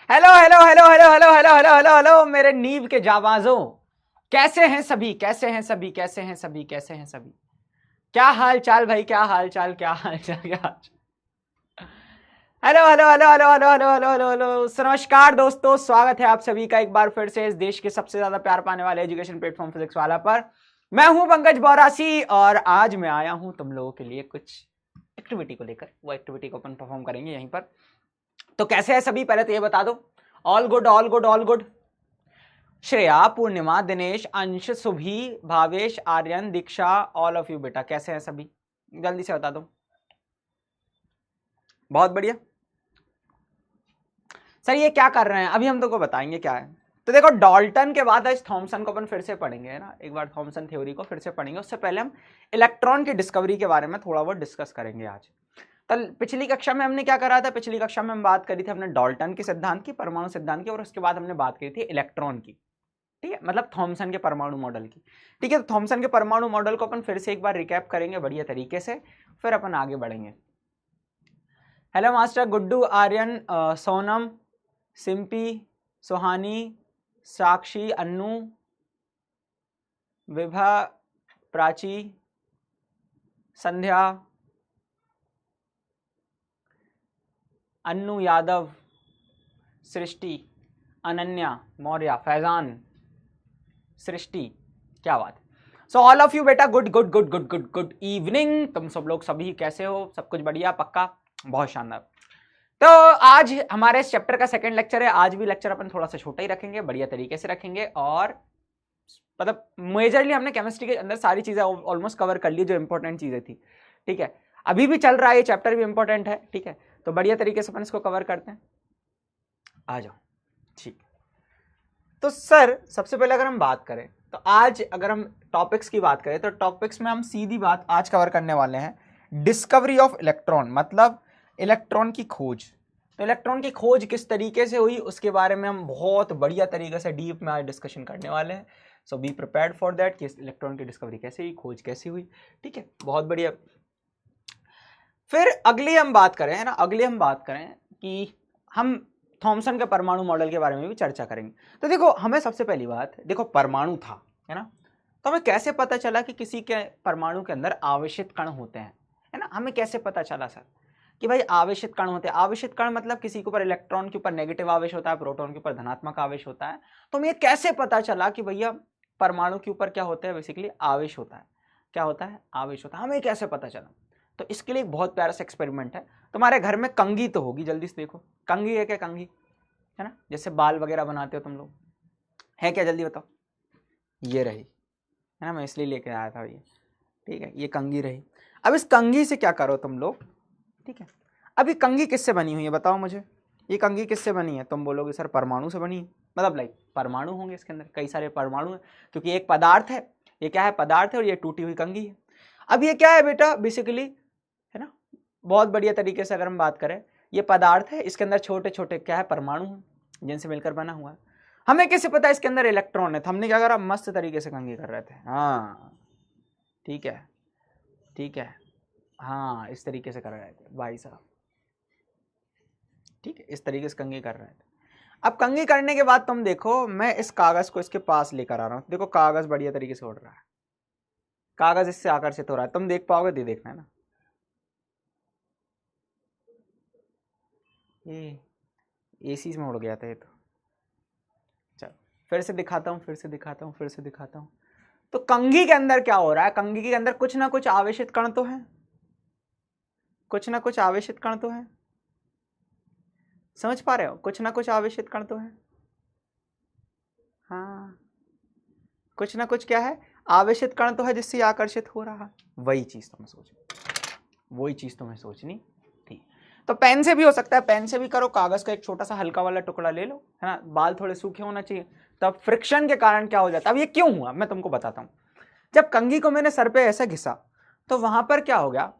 Hello hello hello hello hello hello hello hello hello मेरे नींव के जाबाजों, कैसे हैं सभी, कैसे हैं सभी, कैसे हैं सभी, कैसे हैं सभी। क्या हाल चाल भाई, क्या हाल चाल, क्या हाल चाल, क्या हाल चाल। Hello hello hello hello hello hello hello hello hello नमस्कार दोस्तों, स्वागत है आप सभी का एक बार फिर से इस देश के सबसे ज्यादा प्यार पाने वाले एजुकेशन प्लेटफॉर्म फिजिक्स वाला पर। मैं हूं पंकज बौरासी और आज मैं आया हूं तुम लोगों के लिए कुछ एक्टिविटी को लेकर। वो एक्टिविटी को अपन परफॉर्म करेंगे यहीं पर। तो कैसे है सभी, पहले तो ये बता दो। All good all good all good. Shreya, Purnima, Dinesh, Ansh, Subhi, Bhavesh, Aryan, Diksha, all of you बेटा, कैसे हैं सभी, जल्दी से बता दो। बहुत बढ़िया सर। ये क्या कर रहे हैं अभी हम तुमको बताएंगे क्या है। तो देखो, डाल्टन के बाद आज थॉमसन को अपन फिर से पढ़ेंगे, है ना। एक बार थॉमसन थ्योरी को फिर से पढ़ेंगे। उससे पहले हम इलेक्ट्रॉन की डिस्कवरी के बारे में थोड़ा बहुत डिस्कस करेंगे आज। कल पिछली कक्षा में हमने क्या करा था, पिछली कक्षा में हम बात करी थी हमने डाल्टन के सिद्धांत की, परमाणु सिद्धांत की, और उसके बाद हमने बात करी थी इलेक्ट्रॉन की। ठीक है, मतलब थॉमसन के परमाणु मॉडल की। ठीक है, तो थॉमसन के परमाणु मॉडल को अपन फिर से एक बार रिकैप करेंगे बढ़िया तरीके से, फिर अपन आगे बढ़ेंगे। हेलो मास्टर गुड्डू, आर्यन, सोनम, सिंपी, सुहानी, साक्षी, अन्नू, विभा, प्राची, संध्या, अन्नू यादव, सृष्टि, अनन्या मौर्य, फैजान, सृष्टि, क्या बात। सो ऑल ऑफ यू बेटा, good good good good good good evening. तुम सब लोग सभी कैसे हो, सब कुछ बढ़िया, पक्का, बहुत शानदार। तो आज हमारे इस चैप्टर का सेकंड लेक्चर है। आज भी लेक्चर अपन थोड़ा सा छोटा ही रखेंगे, बढ़िया तरीके से रखेंगे, और मतलब मेजरली हमने केमिस्ट्री के अंदर सारी चीजें ऑलमोस्ट कवर कर ली जो इंपॉर्टेंट चीजें थी। ठीक है, अभी भी चल रहा है, ये चैप्टर भी इंपॉर्टेंट है। ठीक है, तो बढ़िया तरीके से अपन इसको कवर करते हैं। आ जाओ। ठीक, तो सर सबसे पहले अगर हम बात करें तो आज अगर हम टॉपिक्स की बात करें तो टॉपिक्स में हम सीधी बात आज कवर करने वाले हैं डिस्कवरी ऑफ इलेक्ट्रॉन, मतलब इलेक्ट्रॉन की खोज। तो इलेक्ट्रॉन की खोज किस तरीके से हुई उसके बारे में हम बहुत बढ़िया तरीके से डीप में आज डिस्कशन करने वाले हैं। सो बी प्रिपेयर्ड फॉर दैट कि इलेक्ट्रॉन की डिस्कवरी कैसे हुई, खोज कैसे हुई। ठीक है, बहुत बढ़िया। फिर अगली हम बात करें, है ना, अगली हम बात करें कि हम थॉमसन के परमाणु मॉडल के बारे में भी चर्चा करेंगे। तो देखो, हमें सबसे पहली बात, देखो परमाणु था, है ना, तो हमें कैसे पता चला कि किसी के परमाणु के अंदर आवेशित कण होते हैं, है ना। हमें कैसे पता चला सर कि भाई आवेशित कण होते हैं। आवेशित कण मतलब किसी के ऊपर इलेक्ट्रॉन के ऊपर नेगेटिव आवेश होता है, प्रोटॉन के ऊपर धनात्मक आवेश होता है। तो हमें कैसे पता चला कि भैया परमाणु के ऊपर क्या होता है, बेसिकली आवेश होता है। क्या होता है, आवेश होता है। हमें कैसे पता चला, तो इसके लिए एक बहुत प्यारा सा एक्सपेरिमेंट है। तुम्हारे घर में कंघी तो होगी, जल्दी से देखो, कंघी है क्या, कंघी है ना, जैसे बाल वगैरह बनाते हो तुम लोग, है क्या, जल्दी बताओ। ये रही, है ना, मैं इसलिए लेके आया था भैया। ठीक है, ये कंघी रही। अब इस कंघी से क्या करो तुम लोग, ठीक है। अब ये कंघी किससे बनी हुई है बताओ मुझे, ये कंघी किससे बनी है। तुम बोलोगे सर परमाणु से बनी है, मतलब लाइक परमाणु होंगे इसके अंदर, कई सारे परमाणु हैं, क्योंकि एक पदार्थ है, ये क्या है, पदार्थ है, और ये टूटी हुई कंघी है। अब ये क्या है बेटा, बेसिकली, है ना, बहुत बढ़िया तरीके से अगर हम बात करें, ये पदार्थ है, इसके अंदर छोटे छोटे क्या है, परमाणु हैं, जिनसे मिलकर बना हुआ है। हमें कैसे पता है इसके अंदर इलेक्ट्रॉन है, तो हमने क्या करा, मस्त तरीके से कंघी कर रहे थे। हाँ ठीक है, ठीक है, हाँ इस तरीके से कर रहे थे भाई साहब। ठीक है, इस तरीके से कंघी कर रहे थे। अब कंघी करने के बाद तुम देखो, मैं इस कागज को इसके पास लेकर आ रहा हूं। देखो कागज बढ़िया तरीके से उड़ रहा है, कागज इससे आकर्षित हो रहा है, तुम देख पाओगे, दे देखना है ना। ये एसी में उड़ गया था ये तो। चल फिर से दिखाता हूँ, फिर से दिखाता हूँ, फिर से दिखाता हूँ। तो कंघी के अंदर क्या हो रहा है, कंघी के अंदर कुछ ना कुछ आवेशित कण तो है, कुछ ना कुछ आवेशित कण तो है, समझ पा रहे हो, कुछ ना कुछ आवेशित कण तो है। हाँ, कुछ ना कुछ क्या है, आवेशित कण तो है जिससे आकर्षित हो रहा है। वही चीज तुम्हें सोचनी, वही चीज तुम्हें सोचनी थी। तो पेन से भी हो सकता है, पेन से भी करो, कागज का एक छोटा सा हल्का वाला टुकड़ा ले लो, है ना, बाल थोड़े सूखे होना चाहिए, तब फ्रिक्शन के कारण क्या हो जाता है। अब ये क्यों हुआ मैं तुमको बताता हूं। जब कंघी को मैंने सर पे ऐसे घिसा तो वहां पर क्या हो गया,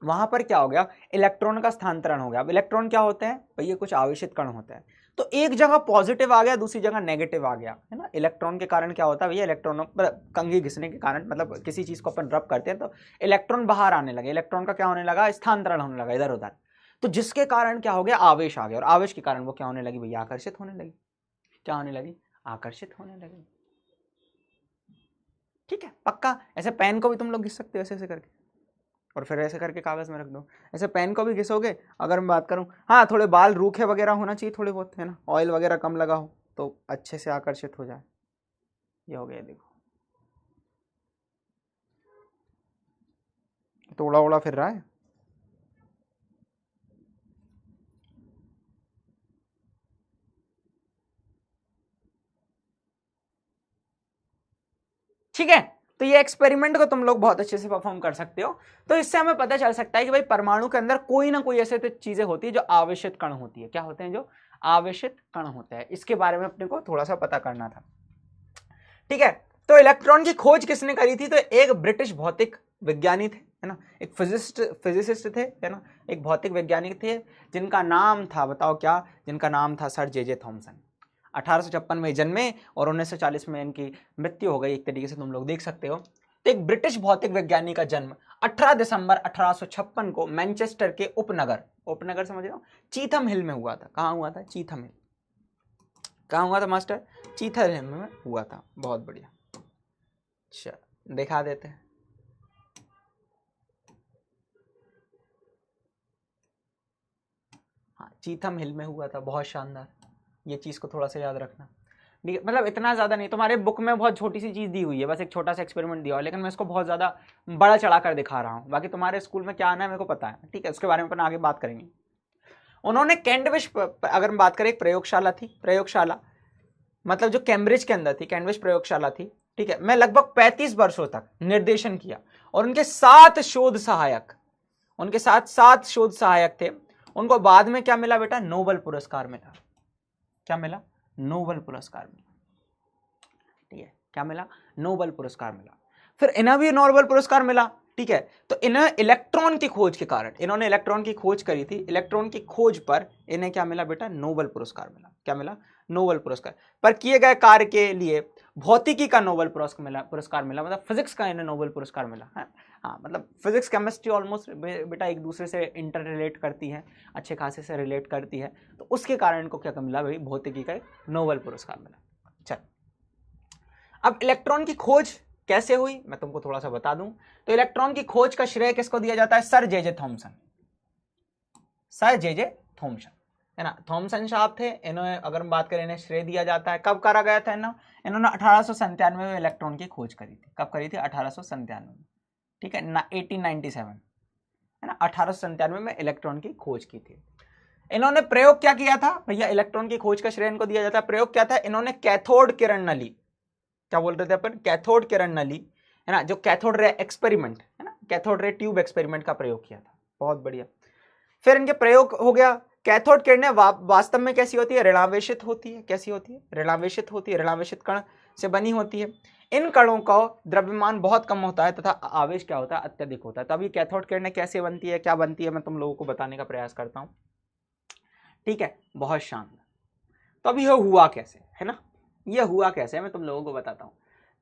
वहां पर क्या हो गया, इलेक्ट्रॉन का स्थानांतरण हो गया। अब इलेक्ट्रॉन क्या होते हैं भैया, कुछ आवेशित कण होते हैं। तो एक जगह पॉजिटिव आ गया, दूसरी जगह नेगेटिव आ गया, है ना। इलेक्ट्रॉन के कारण क्या होता है भैया, इलेक्ट्रॉनों कंघी घिसने के कारण, मतलब किसी चीज को अपन रब करते हैं तो इलेक्ट्रॉन बाहर आने लगे, इलेक्ट्रॉन का क्या होने लगा, स्थानांतरण होने लगा इधर उधर। तो जिसके कारण क्या हो गया, आवेश आ गया, और आवेश के कारण वो क्या होने लगी भैया, आकर्षित होने लगी। क्या होने लगी, आकर्षित होने लगी। ठीक है, पक्का। ऐसे पेन को भी तुम लोग घिस सकते हो ऐसे ऐसे करके, और फिर ऐसे करके कागज में रख दो। ऐसे पेन को भी घिसोगे, अगर मैं बात करूं, हाँ थोड़े बाल रूखे वगैरह होना चाहिए थोड़े बहुत, है ना, ऑयल वगैरह कम लगा हो तो अच्छे से आकर्षित हो जाए। ये हो गया, देखो तो उड़ा उड़ा फिर रहा है। ठीक है, तो ये एक्सपेरिमेंट को तुम लोग बहुत अच्छे से परफॉर्म कर सकते हो। तो इससे हमें पता चल सकता है कि भाई परमाणु के अंदर कोई ना कोई ऐसे चीजें होती है जो आवेशित कण होती है। क्या होते हैं, जो आवेशित कण होते हैं। इसके बारे में अपने को थोड़ा सा पता करना था। ठीक है, तो इलेक्ट्रॉन की खोज किसने करी थी, तो एक ब्रिटिश भौतिक विज्ञानी थे, है ना, एक फिजिसिस्ट थे, है ना, एक भौतिक वैज्ञानिक थे, जिनका नाम था, बताओ क्या, जिनका नाम था सर जे थॉमसन। 1856 में जन्मे और 1940 में इनकी मृत्यु हो गई, एक तरीके से तुम लोग देख सकते हो। तो एक ब्रिटिश भौतिक वैज्ञानिक का जन्म 18 दिसंबर 1856 को मैनचेस्टर के उपनगर समझ रहे हो, चीथम हिल में हुआ था। कहाँ हुआ था, चीथम हिल। कहाँ हुआ था मास्टर, चीथम हिल में हुआ था। बहुत बढ़िया, अच्छा दिखा देते हैं। हाँ, चीथम हिल में हुआ था, बहुत शानदार। ये चीज को थोड़ा सा याद रखना, मतलब इतना ज्यादा नहीं, तुम्हारे बुक में बहुत छोटी सी चीज दी हुई है, बस एक छोटा सा एक्सपेरिमेंट दिया हुआ है, लेकिन मैं इसको बहुत ज्यादा बड़ा चढ़ा कर दिखा रहा हूँ। बाकी तुम्हारे स्कूल में क्या आना है मेरे को पता है, ठीक है, उसके बारे में अपन आगे बात करेंगे। उन्होंने कैम्ब्रिज, अगर हम बात करें, एक प्रयोगशाला थी, प्रयोगशाला मतलब जो कैम्ब्रिज के अंदर थी, कैम्ब्रिज प्रयोगशाला थी, ठीक है, मैं लगभग 35 वर्षों तक निर्देशन किया, और उनके 7 शोध सहायक, उनके साथ 7 शोध सहायक थे। उनको बाद में क्या मिला बेटा, नोबेल पुरस्कार मिला। क्या मिला, नोबेल पुरस्कार मिला। ठीक है, क्या मिला, नोबेल पुरस्कार मिला। फिर इन्हें भी नोबेल पुरस्कार मिला। ठीक है, तो इन्हें इलेक्ट्रॉन की खोज के कारण, इन्होंने इलेक्ट्रॉन की खोज करी थी, इलेक्ट्रॉन की खोज पर इन्हें क्या मिला बेटा, नोबेल पुरस्कार मिला। क्या मिला, नोबेल पुरस्कार। पर किए गए कार्य के लिए भौतिकी का नोबेल पुरस्कार मिला, मतलब फिजिक्स का इन्हें नोबेल पुरस्कार मिला है। हाँ, मतलब फिजिक्स केमिस्ट्री ऑलमोस्ट बेटा एक दूसरे से इंटर रिलेट करती है, अच्छे खासे से रिलेट करती है, तो उसके कारण इनको क्या मिला भाई, भौतिकी का नोबेल पुरस्कार मिला। चल, अब इलेक्ट्रॉन की खोज कैसे हुई मैं तुमको थोड़ा सा बता दूं। तो इलेक्ट्रॉन की खोज का श्रेय किसको दिया जाता है, sir J Thomson. Sir J Thomson, है ना, थॉमसन साहब थे, इन्होंने, अगर हम बात करें, इन्हें श्रेय दिया जाता है। कब करा गया था इन्होंने 1897 में इलेक्ट्रॉन की खोज करी थी। कब करी थी, 1897 में। ठीक है ना, 1897, है ना, 1897 में इलेक्ट्रॉन की खोज की थी। इन्होंने प्रयोग क्या किया था भैया, इलेक्ट्रॉन की खोज का श्रेय इनको दिया जाता है। प्रयोग क्या था, इन्होंने कैथोड किरण नली, क्या बोल रहे थे अपन, कैथोड किरण नली, है ना, जो कैथोड रे एक्सपेरिमेंट है ना, कैथोड रे ट्यूब एक्सपेरिमेंट का प्रयोग किया था। बहुत बढ़िया। फिर इनके प्रयोग हो गया, कैथोड किरणें वास्तव में कैसी होती है, ऋणावेशित होती है। कैसी होती है, ऋणावेशित होती है, ऋणावेशित कण से बनी होती है। इन कणों का द्रव्यमान बहुत कम होता है तथा आवेश क्या होता है, अत्यधिक होता है। तो अभी कैथोड किरणें कैसे बनती है, क्या बनती है, मैं तुम लोगों को बताने का प्रयास करता हूं। ठीक है, बहुत शानदार। तो अभी यह हुआ कैसे, है ना, यह हुआ कैसे मैं तुम लोगों को बताता हूं।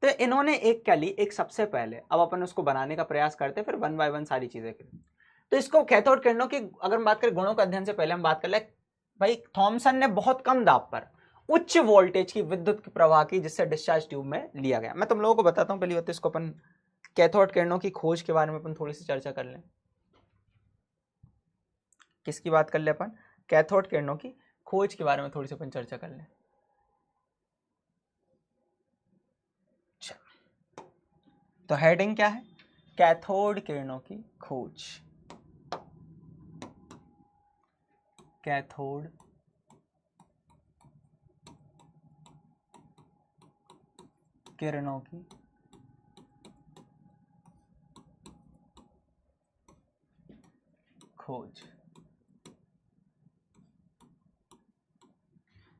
तो इन्होंने एक क्या ली, एक सबसे पहले, अब अपन उसको बनाने का प्रयास करते हैं, फिर 1 बाय 1 सारी चीजें करें। तो इसको कैथोड किरणों की अगर हम बात करें गुणों का अध्ययन से पहले हम बात कर ले भाई, थॉमसन ने बहुत कम दाब पर उच्च वोल्टेज की विद्युत की प्रवाह की, जिससे डिस्चार्ज ट्यूब में लिया गया। मैं तुम लोगों को बताता हूं, पहली बात इसको अपन कैथोड किरणों की खोज के बारे में अपन थोड़ी सी चर्चा कर लें। किसकी बात कर ले अपन, कैथोड किरणों की खोज के बारे में थोड़ी सी अपन चर्चा कर लें। तो हेडिंग क्या है, कैथोड किरणों की खोज। कैथोड किरणों की खोज।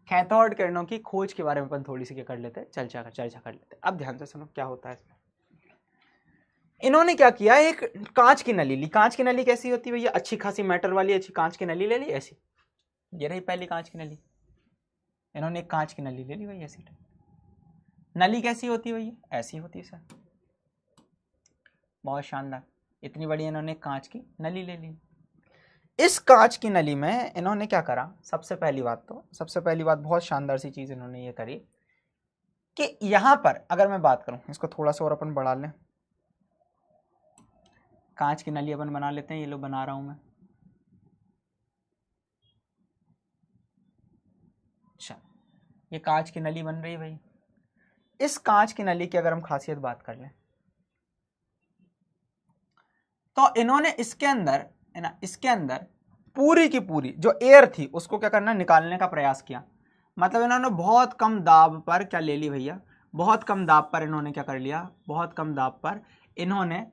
कैथोड किरणों की खोज के बारे में अपन थोड़ी सी क्या कर लेते हैं, चर्चा कर लेते हैं। अब ध्यान से सुनो क्या होता है इसमें। इन्होंने क्या किया, एक कांच की नली ली। कांच की नली कैसी होती है भैया, अच्छी खासी मेटल वाली अच्छी कांच की नली ले ली ऐसी, ये रही पहली कांच की नली। इन्होंने एक कांच की नली ले ली भाई ऐसी। नली कैसी होती है भैया, ऐसी होती है सर, बहुत शानदार। इतनी बड़ी इन्होंने कांच की नली ले ली। इस कांच की नली में इन्होंने क्या करा, सबसे पहली बात बहुत शानदार सी चीज इन्होंने ये करी कि यहां पर अगर मैं बात करूं, इसको थोड़ा सा और अपन बढ़ा लें, कांच की नली अपन बना लेते हैं, ये लो बना रहा हूं मैं। अच्छा, ये कांच की नली बन रही है भाई। इस कांच की नली की अगर हम खासियत बात कर लें तो इन्होंने इसके अंदर है ना, इसके अंदर पूरी की पूरी जो एयर थी उसको क्या करना, निकालने का प्रयास किया। मतलब इन्होंने बहुत कम दाब पर क्या ले ली भैया, बहुत कम दाब पर इन्होंने क्या कर लिया, बहुत कम दाब पर इन्होंने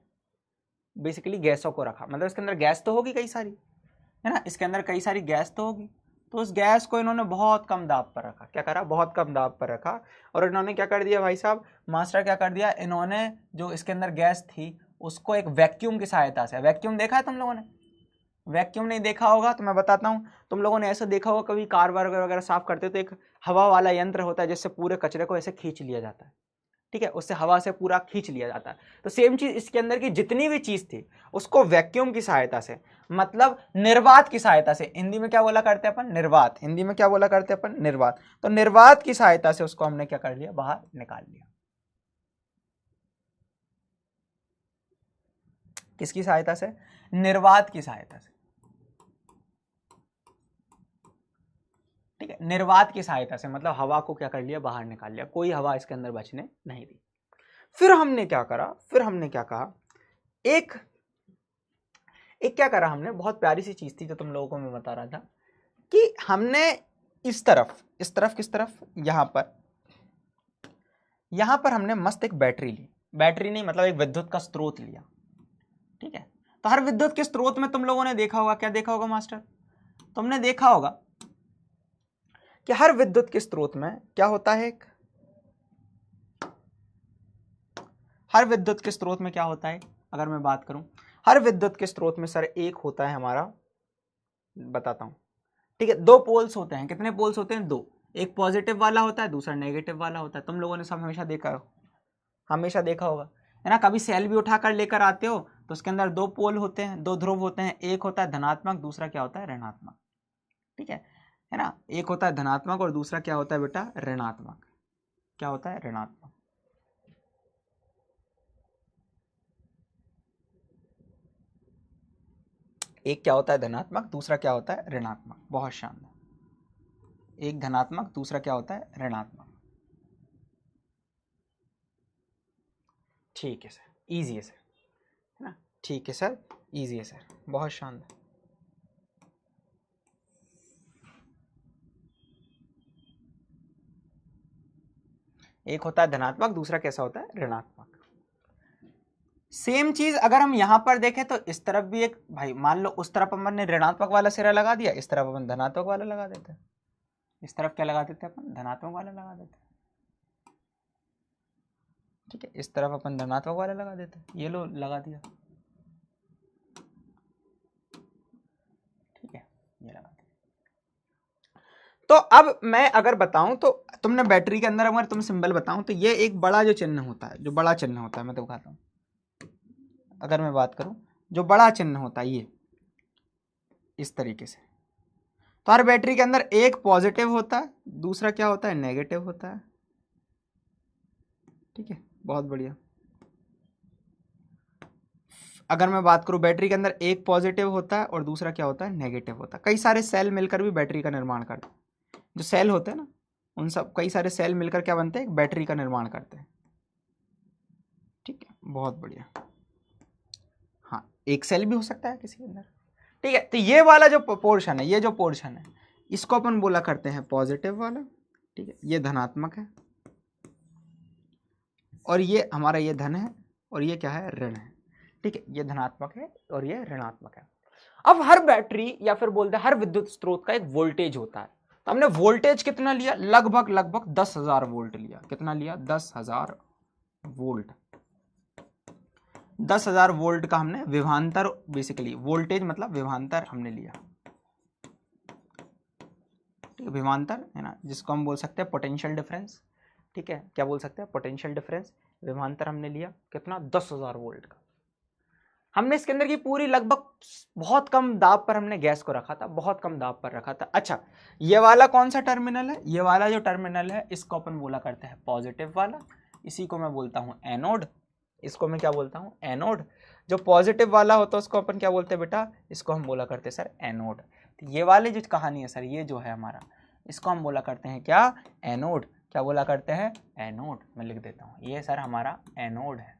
बेसिकली गैसों को रखा। मतलब इसके अंदर गैस तो होगी कई सारी, है ना, इसके अंदर कई सारी गैस तो होगी, तो उस गैस को इन्होंने बहुत कम दाब पर रखा। क्या करा, बहुत कम दाब पर रखा। और इन्होंने क्या कर दिया भाई साहब, मास्टर क्या कर दिया, इन्होंने जो इसके अंदर गैस थी उसको एक वैक्यूम की सहायता से, वैक्यूम देखा है तुम लोगों ने, वैक्यूम नहीं देखा होगा तो मैं बताता हूँ, तुम लोगों ने ऐसा देखा होगा कभी कार वगैरह साफ करते तो एक हवा वाला यंत्र होता है जिससे पूरे कचरे को ऐसे खींच लिया जाता है, ठीक है, उससे हवा से पूरा खींच लिया जाता है। तो सेम चीज इसके अंदर की जितनी भी चीज थी उसको वैक्यूम की सहायता से, मतलब निर्वात की सहायता से, हिंदी में क्या बोला करते हैं अपन, निर्वात, हिंदी में क्या बोला करते हैं अपन, निर्वात। तो निर्वात की सहायता से उसको हमने क्या कर लिया, बाहर निकाल लिया। किसकी सहायता से, निर्वात की सहायता से, ठीक है, निर्वात की सहायता से, मतलब हवा को क्या कर लिया, बाहर निकाल लिया, कोई हवा इसके अंदर बचने नहीं दी। फिर हमने क्या करा, फिर हमने क्या कहा, एक क्या करा हमने, बहुत प्यारी सी चीज थी जो तुम लोगों को मैं बता रहा था कि हमने इस तरफ किस तरफ, यहां पर हमने मस्त एक बैटरी ली, बैटरी नहीं मतलब एक विद्युत का स्रोत लिया, ठीक है। तो हर विद्युत के स्रोत में तुम लोगों ने देखा होगा, क्या देखा होगा मास्टर, तुमने देखा होगा कि हर विद्युत के स्रोत में क्या होता है, हर विद्युत के स्रोत में क्या होता है, अगर मैं बात करूं, हर विद्युत के स्रोत में सर एक होता है हमारा, बताता हूं, ठीक है, दो पोल्स होते हैं, कितने पोल्स होते हैं, दो, एक पॉजिटिव वाला होता है, दूसरा नेगेटिव वाला होता है। तुम लोगों ने सब हमेशा देखा होगा, है ना, कभी सेल भी उठाकर लेकर आते हो तो उसके अंदर दो पोल होते हैं, दो ध्रुव होते हैं, एक होता है धनात्मक, दूसरा क्या होता है, ऋणात्मक, ठीक है ना, एक होता है धनात्मक और दूसरा क्या होता है बेटा, ऋणात्मक, क्या होता है, ऋणात्मक। एक क्या होता है, धनात्मक, दूसरा क्या होता है, ऋणात्मक, बहुत शानदार, एक धनात्मक, दूसरा क्या होता है, ऋणात्मक, ठीक है सर, इजी है सर, है ना, ठीक है सर, इजी है सर, बहुत शानदार। एक होता है धनात्मक, दूसरा कैसा होता है, ऋणात्मक। सेम चीज अगर हम यहां पर देखें तो इस तरफ भी एक, भाई मान लो उस तरफ अपन ने ऋणात्मक वाला सिरा लगा दिया, इस तरफ अपन धनात्मक वाला लगा देते हैं, इस तरफ क्या लगा देते हैं अपन, धनात्मक वाला लगा देते हैं, ठीक है, इस तरफ अपन धनात्मक वाला लगा देते हैं, ये लो लगा दिया, ठीक है, ये लगा दिया। तो अब मैं अगर बताऊं तो तुमने बैटरी के अंदर अगर तुम सिंबल बताऊं तो ये एक बड़ा जो चिन्ह होता है, जो बड़ा चिन्ह होता है, मैं तो दिखाता हूं, अगर मैं बात करूं जो बड़ा चिन्ह होता है ये इस तरीके से, तो हर बैटरी के अंदर एक पॉजिटिव होता है, दूसरा क्या होता है, नेगेटिव होता है, ठीक है, बहुत बढ़िया। अगर मैं बात करूं बैटरी के अंदर एक पॉजिटिव होता है और दूसरा क्या होता है, नेगेटिव होता है। कई सारे सेल मिलकर भी बैटरी का निर्माण करते हैं, जो सेल होते हैं ना उन सब कई सारे सेल मिलकर क्या बनते हैं, एक बैटरी का निर्माण करते हैं, ठीक है, बहुत बढ़िया। हाँ, एक सेल भी हो सकता है किसी के अंदर, ठीक है। तो ये वाला जो पोर्शन है, ये जो पोर्शन है इसको अपन बोला करते हैं पॉजिटिव वाला, ठीक है, ये धनात्मक है और ये हमारा ये धन है और ये क्या है, ऋण है, ठीक है, ये धनात्मक है और ये ऋणात्मक है। अब हर बैटरी या फिर बोलते हैं हर विद्युत स्रोत का एक वोल्टेज होता है, तो हमने वोल्टेज कितना लिया, लगभग 10,000 वोल्ट लिया, कितना लिया, 10,000 वोल्ट, 10,000 वोल्ट का हमने विभवांतर, बेसिकली वोल्टेज मतलब विभवांतर हमने लिया, ठीक है, विभवांतर है ना, जिसको हम बोल सकते हैं पोटेंशियल डिफरेंस, ठीक है, क्या बोल सकते हैं, पोटेंशियल डिफरेंस, विभवांतर हमने लिया कितना, 10,000 वोल्ट का। हमने इसके अंदर की पूरी लगभग बहुत कम दाब पर हमने गैस को रखा था, बहुत कम दाब पर रखा था। अच्छा, ये वाला कौन सा टर्मिनल है? ये वाला जो टर्मिनल है इसको अपन बोला करते हैं पॉजिटिव वाला, इसी को मैं बोलता हूँ एनोड। इसको मैं क्या बोलता हूँ? एनोड। जो पॉजिटिव वाला होता है उसको अपन क्या बोलते हैं बेटा? इसको हम बोला करते हैं सर एनोड। तो ये वाली जो कहानी है सर, ये जो है हमारा, इसको हम बोला करते हैं क्या? एनोड। क्या बोला करते हैं? एनोड। मैं लिख देता हूँ, ये सर हमारा एनोड है,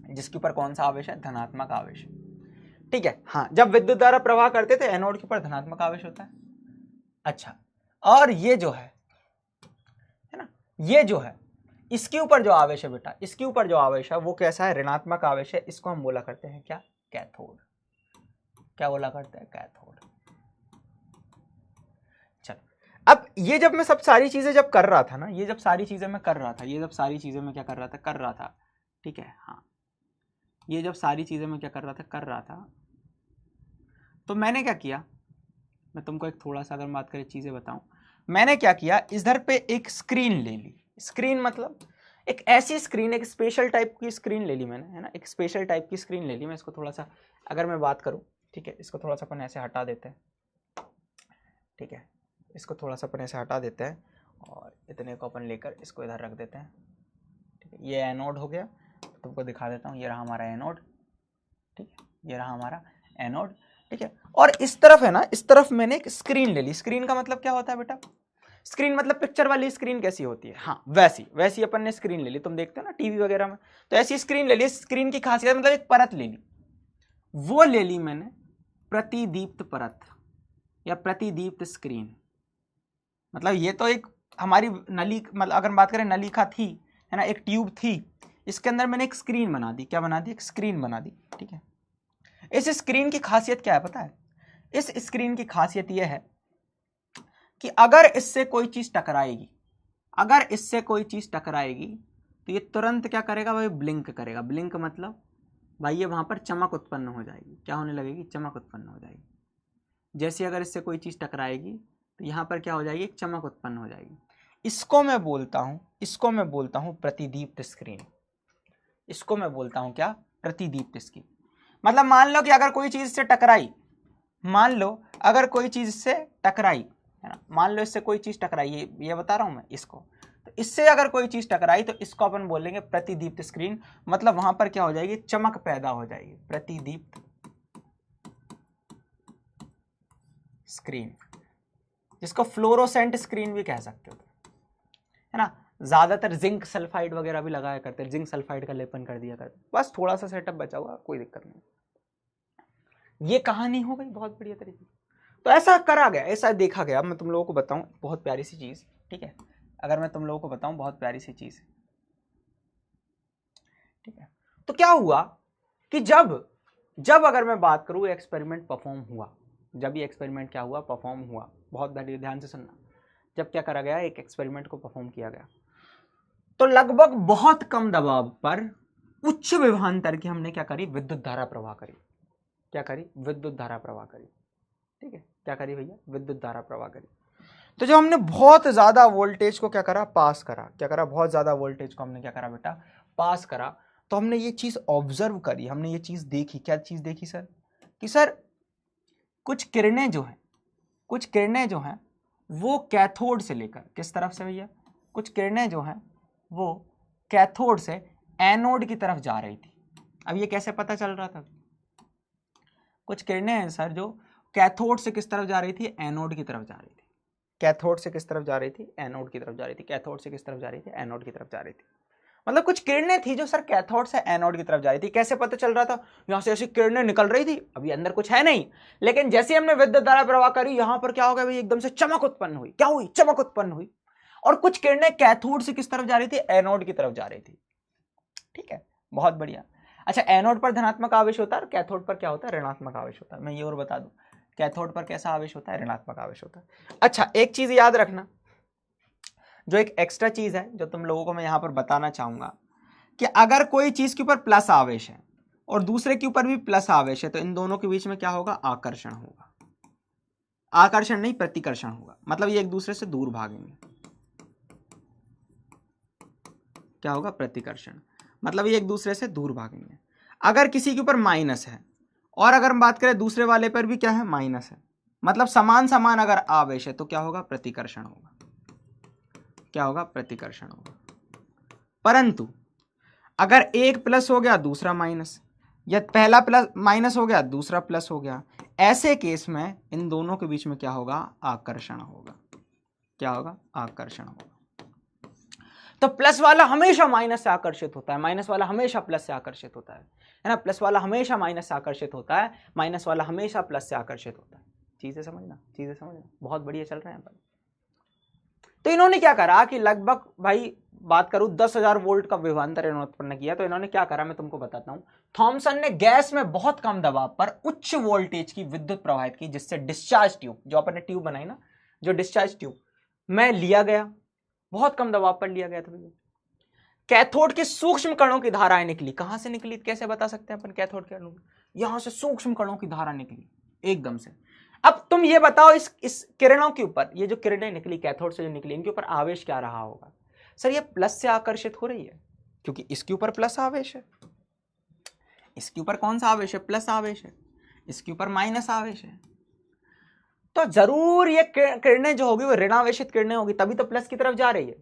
जिसके ऊपर कौन सा आवेश है? धनात्मक आवेश। ठीक है, हाँ, जब विद्युत धारा प्रवाह करते थे एनोड के ऊपर धनात्मक आवेश होता है। अच्छा, और ये जो है ना, ये जो है इसके ऊपर जो आवेश है बेटा, इसके ऊपर जो आवेश है वो कैसा है? ऋणात्मक आवेश है। इसको हम बोला करते हैं क्या? कैथोड। क्या बोला करते हैं? कैथोड। चलो, अब ये जब मैं सब सारी चीजें जब कर रहा था ना, ये जब सारी चीजें मैं कर रहा था, ये जब सारी चीजें मैं क्या कर रहा था? कर रहा था। ठीक है, हाँ, ये जब सारी चीजें मैं क्या कर रहा था? कर रहा था। तो मैंने क्या किया, मैं तुमको एक थोड़ा सा अगर बात करें चीजें बताऊं, मैंने क्या किया, इधर पे एक स्क्रीन ले ली। स्क्रीन मतलब एक ऐसी स्क्रीन, एक स्पेशल टाइप की स्क्रीन ले ली मैंने, है ना, एक स्पेशल टाइप की स्क्रीन ले ली। मैं इसको थोड़ा सा अगर मैं बात करूं, ठीक है, इसको थोड़ा सा अपन ऐसे हटा देते हैं। ठीक है, इसको थोड़ा सा अपन ऐसे हटा देते हैं और इतने को अपन लेकर इसको इधर रख देते हैं। ठीक है, ये एनोड हो गया। तो तुमको दिखा देता हूँ, ये रहा हमारा एनोड। ठीक है, ये रहा हमारा एनोड। ठीक है, और इस तरफ है ना, इस तरफ मैंने एक स्क्रीन ले ली। स्क्रीन का मतलब क्या होता है बेटा? स्क्रीन मतलब पिक्चर वाली स्क्रीन कैसी होती है, हाँ, वैसी वैसी अपन ने स्क्रीन ले ली। तुम देखते हो ना टीवी वगैरह में, तो ऐसी स्क्रीन ले ली। स्क्रीन की खासियत मतलब एक परत ले ली, वो ले ली मैंने प्रतिदीप्त परत या प्रतिदीप्त स्क्रीन। मतलब ये तो एक हमारी नली, मतलब अगर बात करें नलिका थी, है ना, एक ट्यूब थी, इसके अंदर मैंने एक स्क्रीन बना दी। क्या बना दी? एक स्क्रीन बना दी। ठीक है, इस स्क्रीन की खासियत क्या है पता है? इस स्क्रीन की खासियत यह है कि अगर इससे कोई चीज टकराएगी, अगर इससे कोई चीज टकराएगी तो ये तुरंत क्या करेगा भाई? ब्लिंक करेगा। ब्लिंक मतलब भाई ये वहां पर चमक उत्पन्न हो जाएगी। क्या होने लगेगी? चमक उत्पन्न हो जाएगी। जैसे अगर इससे कोई चीज टकराएगी तो यहां पर क्या हो जाएगी? एक चमक उत्पन्न हो जाएगी। इसको मैं बोलता हूं प्रतिदीप्त स्क्रीन। इसको मैं बोलता हूं क्या? प्रतिदीप्त स्क्रीन। मतलब मान लो कि अगर कोई चीज से टकराई, मान लो अगर कोई चीज से टकराई, है ना, मान लो इससे कोई चीज टकराई, ये बता रहा हूं मैं इसको, तो इससे अगर कोई चीज टकराई तो इसको अपन बोलेंगे प्रतिदीप्त स्क्रीन। मतलब वहां पर क्या हो जाएगी? चमक पैदा हो जाएगी। प्रतिदीप्त स्क्रीन, जिसको फ्लोरोसेंट स्क्रीन भी कह सकते हो, है ना। ज्यादातर जिंक सल्फाइड वगैरह भी लगाया करते हैं, जिंक सल्फाइड का लेपन कर दिया करते, बस थोड़ा सा सेटअप बचा हुआ, कोई दिक्कत नहीं। ये कहानी हो गई बहुत बढ़िया तरीके। तो ऐसा करा गया, ऐसा देखा गया। मैं तुम लोगों को बताऊं बहुत प्यारी सी चीज, ठीक है, अगर मैं तुम लोगों को बताऊं बहुत प्यारी सी चीज, ठीक है, तो क्या हुआ कि जब अगर मैं बात करूं एक्सपेरिमेंट परफॉर्म हुआ, जब ये एक्सपेरिमेंट क्या हुआ? परफॉर्म हुआ। बहुत ध्यान से सुनना। जब क्या करा गया? एक एक्सपेरिमेंट को परफॉर्म किया गया, तो लगभग बहुत कम दबाव पर उच्च विभवांतर की हमने क्या करी? विद्युत धारा प्रवाह करी। क्या करी? विद्युत धारा प्रवाह करी। ठीक है, क्या करी भैया? विद्युत धारा प्रवाह करी। तो जब हमने बहुत ज्यादा वोल्टेज को क्या करा? पास करा। क्या करा? बहुत ज्यादा वोल्टेज को हमने क्या करा बेटा? पास करा। तो हमने ये चीज ऑब्जर्व करी, हमने ये चीज देखी। क्या चीज देखी सर? कि सर कुछ किरणें जो हैं वो कैथोड से लेकर, किस तरफ से भैया? कुछ किरणें जो हैं वो कैथोड से एनोड की तरफ जा रही थी। अब ये कैसे पता चल रहा था? कुछ किरणें हैं सर जो कैथोड से किस तरफ जा रही थी? एनोड की तरफ जा रही थी। कैथोड से किस तरफ जा रही थी? एनोड की तरफ जा रही थी। कैथोड से किस तरफ जा रही थी? एनोड की तरफ जा रही थी। मतलब कुछ किरणें थी जो सर कैथोड से एनोड की तरफ जा रही थी। कैसे पता चल रहा था? यहां से ऐसी किरणें निकल रही थी, अभी अंदर कुछ है नहीं, लेकिन जैसे हमने विद्युत धारा प्रवाह करी, यहां पर क्या हो गया भाई? एकदम से चमक उत्पन्न हुई। क्या हुई? चमक उत्पन्न हुई। और कुछ किरणें कैथोड से किस तरफ जा रही थी? एनोड की तरफ जा रही थी। ठीक है, बहुत बढ़िया। अच्छा, एनोड पर धनात्मक आवेश होता है और कैथोड पर क्या होता है? ऋणात्मक आवेश होता है। मैं ये और बता दूं, कैथोड पर कैसा आवेश होता है? ऋणात्मक आवेश होता है। अच्छा, एक चीज याद रखना, जो एक एक्स्ट्रा चीज है जो तुम लोगों को मैं यहां पर बताना चाहूंगा, कि अगर कोई चीज के ऊपर प्लस आवेश है और दूसरे के ऊपर भी प्लस आवेश है, तो इन दोनों के बीच में क्या होगा? आकर्षण होगा। आकर्षण नहीं, प्रतिकर्षण होगा। मतलब ये एक दूसरे से दूर भागेंगे। क्या होगा? प्रतिकर्षण। मतलब ये एक दूसरे से दूर भागनी है। अगर किसी के ऊपर माइनस है और अगर हम बात करें दूसरे वाले पर भी क्या है, माइनस है, मतलब समान समान अगर आवेश है तो क्या होगा, प्रतिकर्षण होगा। क्या होगा, प्रतिकर्षण होगा। परंतु अगर एक प्लस हो गया दूसरा माइनस, या पहला प्लस माइनस हो गया दूसरा प्लस हो गया, ऐसे केस में इन दोनों के बीच में क्या होगा, आकर्षण होगा। क्या होगा, आकर्षण होगा। तो प्लस वाला हमेशा माइनस से आकर्षित होता है, माइनस वाला हमेशा प्लस से आकर्षित होता है ना। प्लस वाला हमेशा माइनस से आकर्षित होता है, माइनस वाला हमेशा प्लस से आकर्षित होता है। चीजें समझना, चीजें समझना, बहुत बढ़िया चल रहे हैं अपन। तो इन्होंने क्या करा कि लगभग भाई बात करूं 10,000 वोल्ट का विभवांतर इन्होंने उत्पन्न किया। तो इन्होंने क्या करा मैं तुमको बताता हूं। थॉमसन ने गैस में बहुत कम दबाव पर उच्च वोल्टेज की विद्युत प्रवाहित की, जिससे डिस्चार्ज ट्यूब, जो अपन ने ट्यूब बनाई ना, जो डिस्चार्ज ट्यूब में लिया गया, बहुत कम दबाव पर लिया गया था भैया। कैथोड के सूक्ष्म कणों की धाराएं निकली। कहां से निकली, कैसे बता सकते हैं अपन कैथोड के, यहां से सूक्ष्म कणों की धारा निकली एकदम से। अब तुम ये बताओ इस किरणों के ऊपर, ये जो किरणें निकली कैथोड से जो निकली, इनके ऊपर आवेश क्या रहा होगा। सर ये प्लस से आकर्षित हो रही है, क्योंकि इसके ऊपर प्लस आवेश है, इसके ऊपर कौन सा आवेश है, प्लस आवेश है, इसके ऊपर माइनस आवेश है। तो जरूर ये किरणें जो होगी वो ऋणावेशित किरणें होगी, तभी तो प्लस की तरफ जा रही है।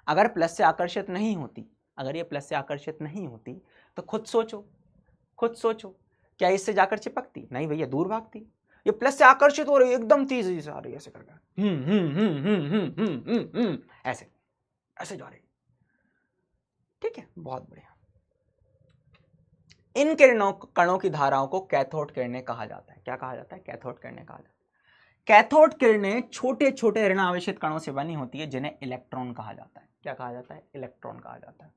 अगर प्लस से आकर्षित नहीं होती, अगर ये प्लस से आकर्षित नहीं होती तो खुद सोचो, खुद सोचो, क्या इससे जाकर चिपकती, नहीं भैया, दूर भागती। ये प्लस से आकर्षित हो रही है, एकदम तेजी से आ रही है, ऐसे करके ऐसे ऐसे जा रही। ठीक है, बहुत बढ़िया। इन कणों की धाराओं को कैथोड किरणें कहा जाता है। क्या कहा जाता है, कैथोड किरणें कहा जाता है। कैथोड किरणें छोटे छोटे ऋण आवेशित कणों से बनी होती है, जिन्हें इलेक्ट्रॉन कहा जाता है। क्या कहा जाता है, इलेक्ट्रॉन कहा जाता है।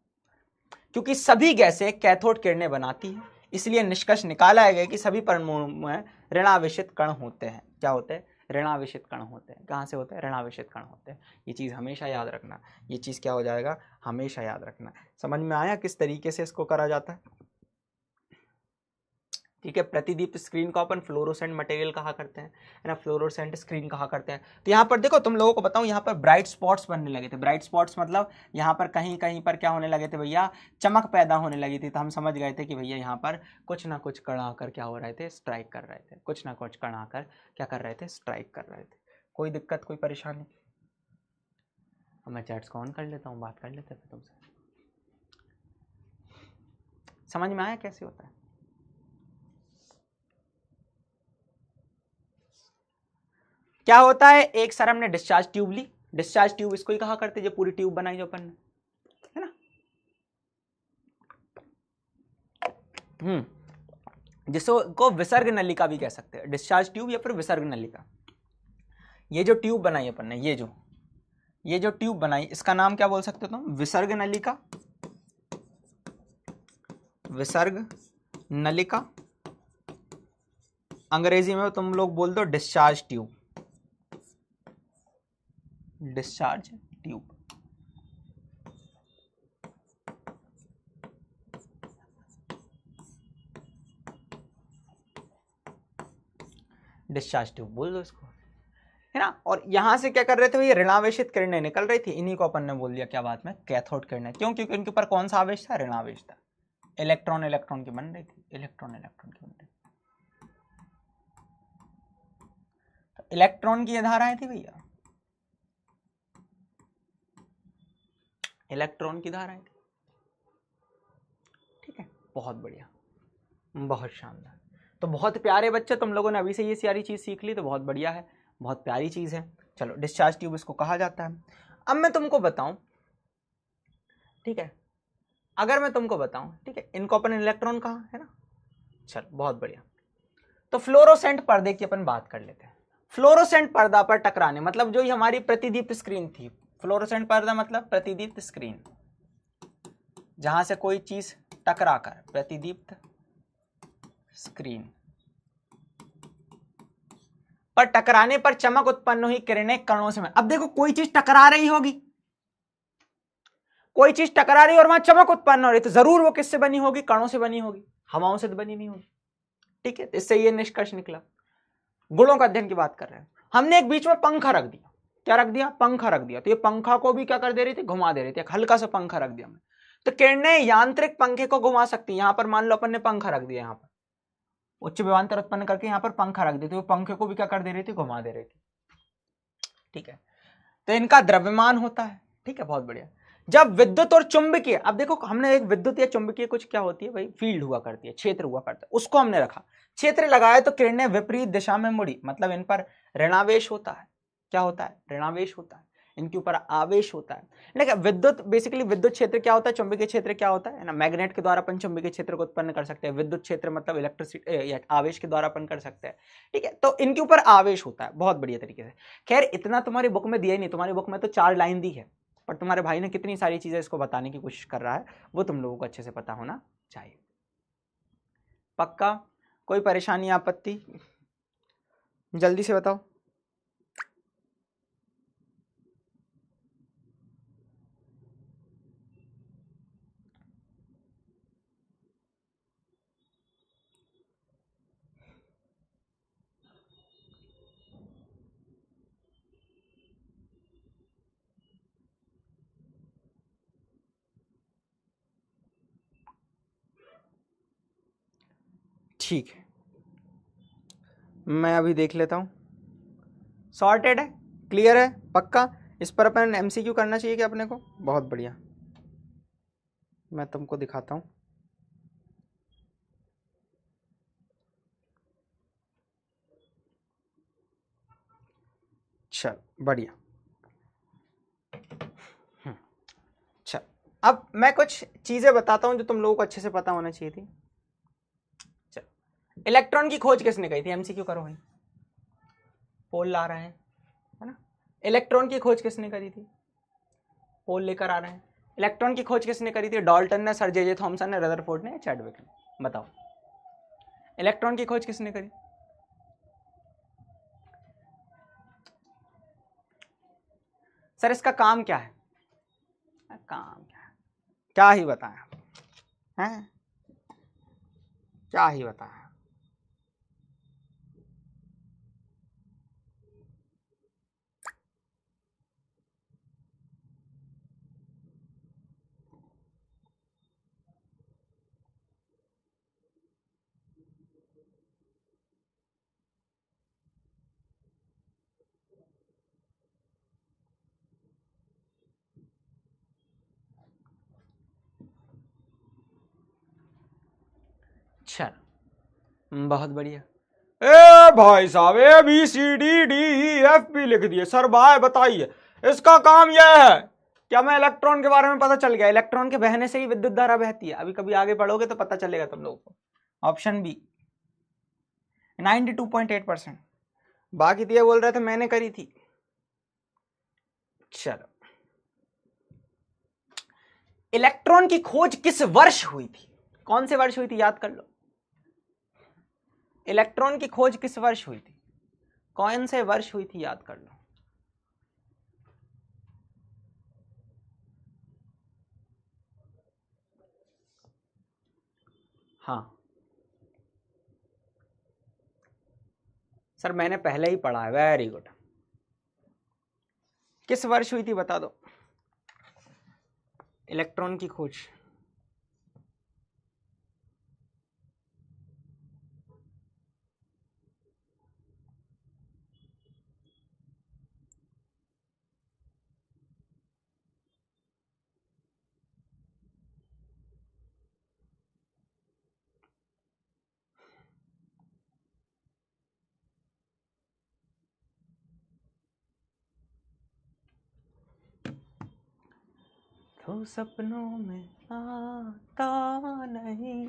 क्योंकि सभी गैसें कैथोड किरणें बनाती हैं, इसलिए निष्कर्ष निकाला गया कि सभी परमाणुओं में ऋणावेशित कण होते हैं। क्या होते हैं, ऋणावेशित कण होते हैं। कहां से होते हैं, ऋणावेशित कण होते हैं। ये चीज हमेशा याद रखना, ये चीज क्या हो जाएगा, हमेशा याद रखना। समझ में आया किस तरीके से इसको करा जाता है। ठीक है, प्रतिदीप्त स्क्रीन को अपन फ्लोरोसेंट मटेरियल कहा करते हैं, है ना, फ्लोरोसेंट स्क्रीन कहा करते हैं। तो यहाँ पर देखो, तुम लोगों को बताऊं, यहाँ पर ब्राइट स्पॉट्स बनने लगे थे। ब्राइट स्पॉट्स मतलब यहाँ पर कहीं कहीं पर क्या होने लगे थे भैया, चमक पैदा होने लगी थी। तो हम समझ गए थे कि भैया यहाँ पर कुछ ना कुछ कण आकर क्या हो रहे थे, स्ट्राइक कर रहे थे। कुछ ना कुछ कण आकर क्या कर रहे थे, स्ट्राइक कर रहे थे। कोई दिक्कत, कोई परेशानी। मैं चैट्स को ऑन कर लेता हूँ, बात कर लेते थे तुमसे। समझ में आया कैसे होता है। क्या होता है, एक सर हमने डिस्चार्ज ट्यूब ली, डिस्चार्ज ट्यूब इसको ही कहा करते जो पूरी ट्यूब बनाई जो अपन ने, है ना, जिसको विसर्ग नलिका भी कह सकते हैं, डिस्चार्ज ट्यूब या फिर विसर्ग नलिका। ये जो ट्यूब बनाई अपन ने, ये जो ट्यूब बनाई, इसका नाम क्या बोल सकते हो तुम, विसर्ग नलिका। विसर्ग नलिका, अंग्रेजी में तुम लोग बोल दो discharge tube, discharge tube. Discharge tube बोल दो इसको, है ना। और यहां से क्या कर रहे थे भैया, ऋणावेशित किरणें निकल रही थी, इन्हीं को अपन ने बोल दिया क्या बात में, कैथोड किरणें। क्यों, क्योंकि इनके ऊपर कौन सा आवेश था, ऋणावेश था। इलेक्ट्रॉन इलेक्ट्रॉन की बन रही थी, इलेक्ट्रॉन इलेक्ट्रॉन की बन रही थी। तो इलेक्ट्रॉन की ये धाराएं थी भैया, इलेक्ट्रॉन की धाराएं थी। ठीक है, बहुत बढ़िया, बहुत शानदार। तो बहुत प्यारे बच्चे, तुम लोगों ने अभी से ये सारी चीज सीख ली, तो बहुत बढ़िया है, बहुत प्यारी चीज है। चलो, डिस्चार्ज ट्यूब इसको कहा जाता है। अब मैं तुमको बताऊं, ठीक है, अगर मैं तुमको बताऊं, ठीक है, इनको अपन इलेक्ट्रॉन कहा है ना। चलो, बहुत बढ़िया। तो फ्लोरोसेंट पर्दे की अपन बात कर लेते हैं। फ्लोरोसेंट पर्दा पर टकराने, मतलब जो हमारी प्रतिदीप्त स्क्रीन थी, फ्लोरोसेंट पर्दा मतलब प्रतिदीप्त स्क्रीन, जहां से कोई चीज टकराकर, प्रतिदीप्त स्क्रीन पर टकराने पर चमक उत्पन्न हुई किरणें कणों से। अब देखो, कोई चीज टकरा रही होगी, कोई चीज टकरा रही और वहां चमक उत्पन्न हो रही, तो जरूर वो किससे बनी होगी, कणों से बनी होगी, हवाओं से तो बनी नहीं होगी। ठीक है, इससे ये निष्कर्ष निकला। गुणों का अध्ययन की बात कर रहे हैं। हमने एक बीच में पंखा रख दिया, क्या रख दिया, पंखा रख दिया। तो ये पंखा को भी क्या कर दे रही थी, घुमा दे रही थी, हल्का सा पंखा रख दिया हमने। तो किरणें यांत्रिक पंखे को घुमा सकती हैं। यहां पर मान लो अपन ने पंखा रख दिया, यहां पर उच्च विभवांतर उत्पन्न करके यहां पर पंखा रख देते, वो पंखे को भी क्या कर दे रही थी, घुमा दे रही थी। ठीक है, तो इनका द्रव्यमान होता है। ठीक है, बहुत बढ़िया। जब विद्युत और चुंबकीय, अब देखो हमने एक विद्युत या चुंबकीय कुछ क्या होती है भाई, फील्ड हुआ करती है, क्षेत्र हुआ करता है, उसको हमने रखा, क्षेत्र लगाया तो किरणें विपरीत दिशा में मुड़ी, मतलब इन पर ऋणावेश होता है। क्या होता है, ऋणावेश होता है, इनके ऊपर आवेश होता है। लेकिन विद्युत, बेसिकली विद्युत क्षेत्र क्या होता है, चुंबकीय क्षेत्र क्या होता है ना, मैग्नेट के द्वारा अपन चुंबकीय क्षेत्र को उत्पन्न कर सकते हैं, विद्युत क्षेत्र मतलब इलेक्ट्रिसिटी आवेश के द्वारा अपन कर सकते हैं। ठीक है, तो इनके ऊपर आवेश होता है, बहुत बढ़िया तरीके से। खैर इतना तुम्हारी बुक में दिया ही नहीं, तुम्हारी बुक में तो 4 लाइन दी है, पर तुम्हारे भाई ने कितनी सारी चीजें इसको बताने की कोशिश कर रहा है, वो तुम लोगों को अच्छे से पता होना चाहिए। पक्का? कोई परेशानी, आपत्ति, जल्दी से बताओ। ठीक है, मैं अभी देख लेता हूं। सॉर्टेड है, क्लियर है, पक्का? इस पर अपन एमसीक्यू करना चाहिए क्या अपने को? बहुत बढ़िया, मैं तुमको दिखाता हूं। चल बढ़िया। चल अब मैं कुछ चीजें बताता हूं जो तुम लोगों को अच्छे से पता होना चाहिए थी। चल, इलेक्ट्रॉन की खोज किसने कही थी? एमसीक्यू करो भाई, पोल ला रहे हैं, है ना। इलेक्ट्रॉन की खोज किसने करी थी? पोल लेकर आ रहे हैं। इलेक्ट्रॉन की खोज किसने करी थी? डाल्टन ने, सर जे थॉमसन ने, रदरफोर्ड ने, चैडविक ने? बताओ, इलेक्ट्रॉन की खोज किसने करी? सर इसका काम क्या है? काम क्या है, क्या ही बताया है, क्या ही बताया। चल बहुत बढ़िया। ए भाई साहब, A B C D D E F भी लिख दिए सर। भाई बताइए, इसका काम यह है क्या? मैं इलेक्ट्रॉन के बारे में पता चल गया, इलेक्ट्रॉन के बहने से ही विद्युत धारा बहती है। अभी कभी आगे पढ़ोगे तो पता चलेगा तुम लोगों को। Option B 92.8%। बाकी तो ये बोल रहे थे मैंने करी थी। चलो, इलेक्ट्रॉन की खोज किस वर्ष हुई थी? कौन से वर्ष हुई थी, याद कर लो। इलेक्ट्रॉन की खोज किस वर्ष हुई थी? कौन से वर्ष हुई थी, याद कर लो। हाँ सर मैंने पहले ही पढ़ा है, वेरी गुड। किस वर्ष हुई थी बता दो, इलेक्ट्रॉन की खोज। तो सपनों में आता नहीं।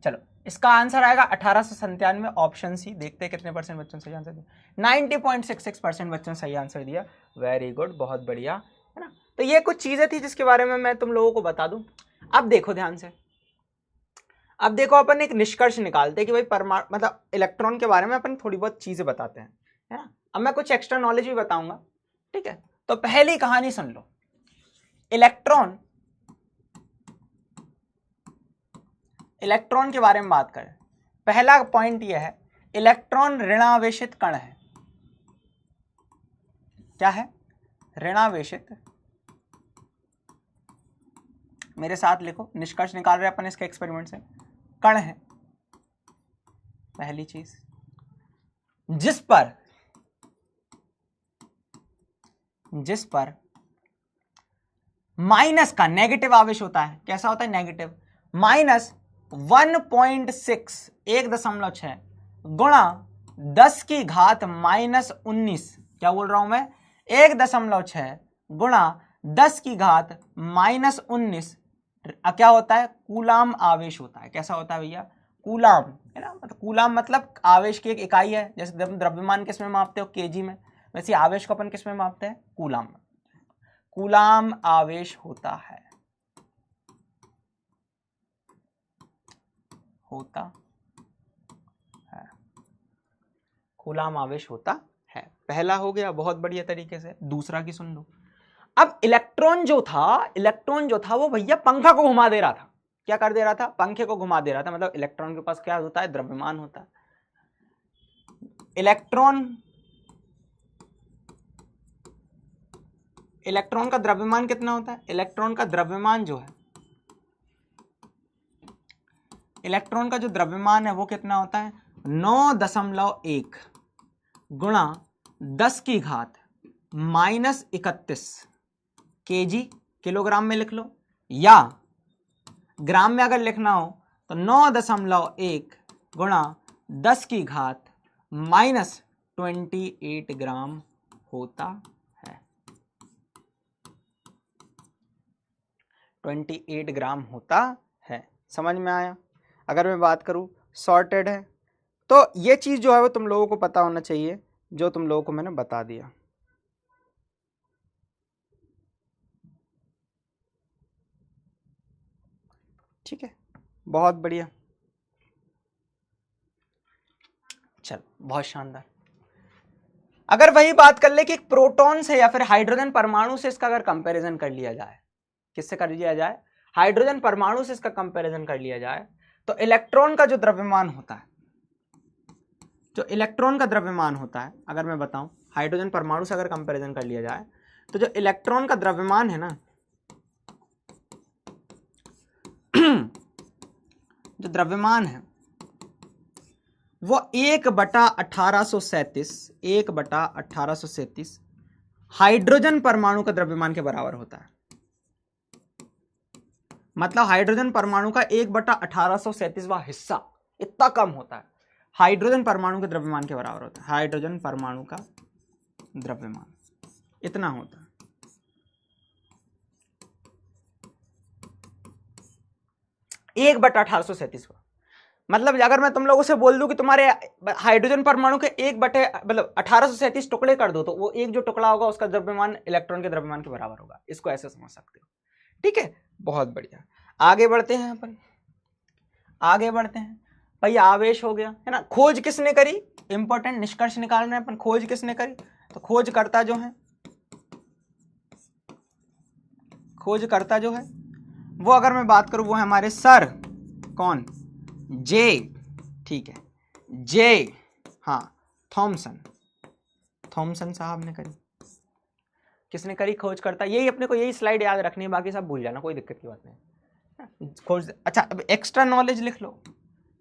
चलो इसका आंसर आएगा 1897, ऑप्शन सी। देखते हैं कितने परसेंट बच्चों ने सही आंसर दिया। 90.66% बच्चों ने सही आंसर दिया। वेरी गुड, बहुत बढ़िया, है ना। तो ये कुछ चीजें थी जिसके बारे में मैं तुम लोगों को बता दूं। अब देखो ध्यान से, अब देखो अपन एक निष्कर्ष निकालते हैं कि भाई परमाणु मतलब इलेक्ट्रॉन के बारे में अपन थोड़ी बहुत चीजें बताते हैं, है ना। अब मैं कुछ एक्स्ट्रा नॉलेज भी बताऊंगा, ठीक है। तो पहली कहानी सुन लो। इलेक्ट्रॉन के बारे में बात करें, पहला पॉइंट यह है, इलेक्ट्रॉन ऋणावेशित कण है। क्या है? ऋणावेशित मेरे साथ लिखो, निष्कर्ष निकाल रहे अपन इसके एक्सपेरिमेंट से। कण है पहली चीज जिस पर माइनस का नेगेटिव आवेश होता है। कैसा होता है? नेगेटिव। माइनस 1.6 1.6 गुणा 10 की घात -19, क्या बोल रहा हूं मैं? 1.6 गुणा 10 की घात -19 क्या होता है? कूलाम आवेश होता है। कैसा होता है भैया? कूलाम, है ना। मतलब कूलाम मतलब आवेश की एक इकाई है। जैसे द्रव्यमान किस में मापते हो? केजी में। वैसे आवेश को अपन किस में मापते हैं? कूलाम में। कूलाम आवेश होता है कूलाम आवेश होता है। पहला हो गया बहुत बढ़िया तरीके से। दूसरा की सुन लो। अब इलेक्ट्रॉन जो था वो भैया पंखा को घुमा दे रहा था। क्या कर दे रहा था? पंखे को घुमा दे रहा था। मतलब इलेक्ट्रॉन के पास क्या होता है? द्रव्यमान होता है। इलेक्ट्रॉन का द्रव्यमान कितना होता है? इलेक्ट्रॉन का द्रव्यमान जो द्रव्यमान है वो कितना होता है? 9.1 गुणा 10 की घात -31 केजी, किलोग्राम में लिख लो, या ग्राम में अगर लिखना हो तो 9.1 गुणा 10 की घात -28 ग्राम होता है। 28 ग्राम होता है। समझ में आया? अगर मैं बात करूं सॉर्टेड है तो ये चीज जो है वो तुम लोगों को पता होना चाहिए, जो तुम लोगों को मैंने बता दिया। ठीक है, बहुत बढ़िया। चल, बहुत शानदार। अगर वही बात कर ले कि प्रोटॉन से या फिर हाइड्रोजन परमाणु से इसका अगर कंपैरिजन कर लिया जाए, किससे कर लिया जाए? हाइड्रोजन परमाणु से इसका कंपैरिजन कर लिया जाए तो इलेक्ट्रॉन का जो द्रव्यमान होता है, अगर मैं बताऊं हाइड्रोजन परमाणु से अगर कंपैरिजन कर लिया जाए तो जो इलेक्ट्रॉन का द्रव्यमान है ना, जो द्रव्यमान है वो 1/1837 हाइड्रोजन परमाणु का द्रव्यमान के बराबर होता है। मतलब हाइड्रोजन परमाणु का 1/1837वां हिस्सा इतना कम होता है, हाइड्रोजन परमाणु के द्रव्यमान के बराबर होता है। हाइड्रोजन परमाणु का द्रव्यमान इतना होता है। एक बटा 1837। मतलब अगर मैं तुम लोगों से बोल दूं कि तुम्हारे हाइड्रोजन परमाणु के 1837 टुकड़े कर दो तो वो एक जो टुकड़ा होगा उसका द्रव्यमान इलेक्ट्रॉन के द्रव्यमान के बराबर होगा। इसको ऐसे समझ सकते हो। ठीक है, बहुत बढ़िया। आगे बढ़ते हैं अपन, भैया आवेश हो गया है ना। खोज किसने करी? इंपॉर्टेंट निष्कर्ष निकाल रहे हैं अपन। खोज किसने करी? तो खोजकर्ता जो है वो अगर मैं बात करूं वो है हमारे सर कौन? जे। ठीक है, जे, हाँ, थॉमसन साहब ने करी। किसने करी? खोजकर्ता। यही अपने को यही स्लाइड याद रखनी है, बाकी सब भूल जाना, कोई दिक्कत की बात नहीं। खोज, अच्छा अब एक्स्ट्रा नॉलेज लिख लो।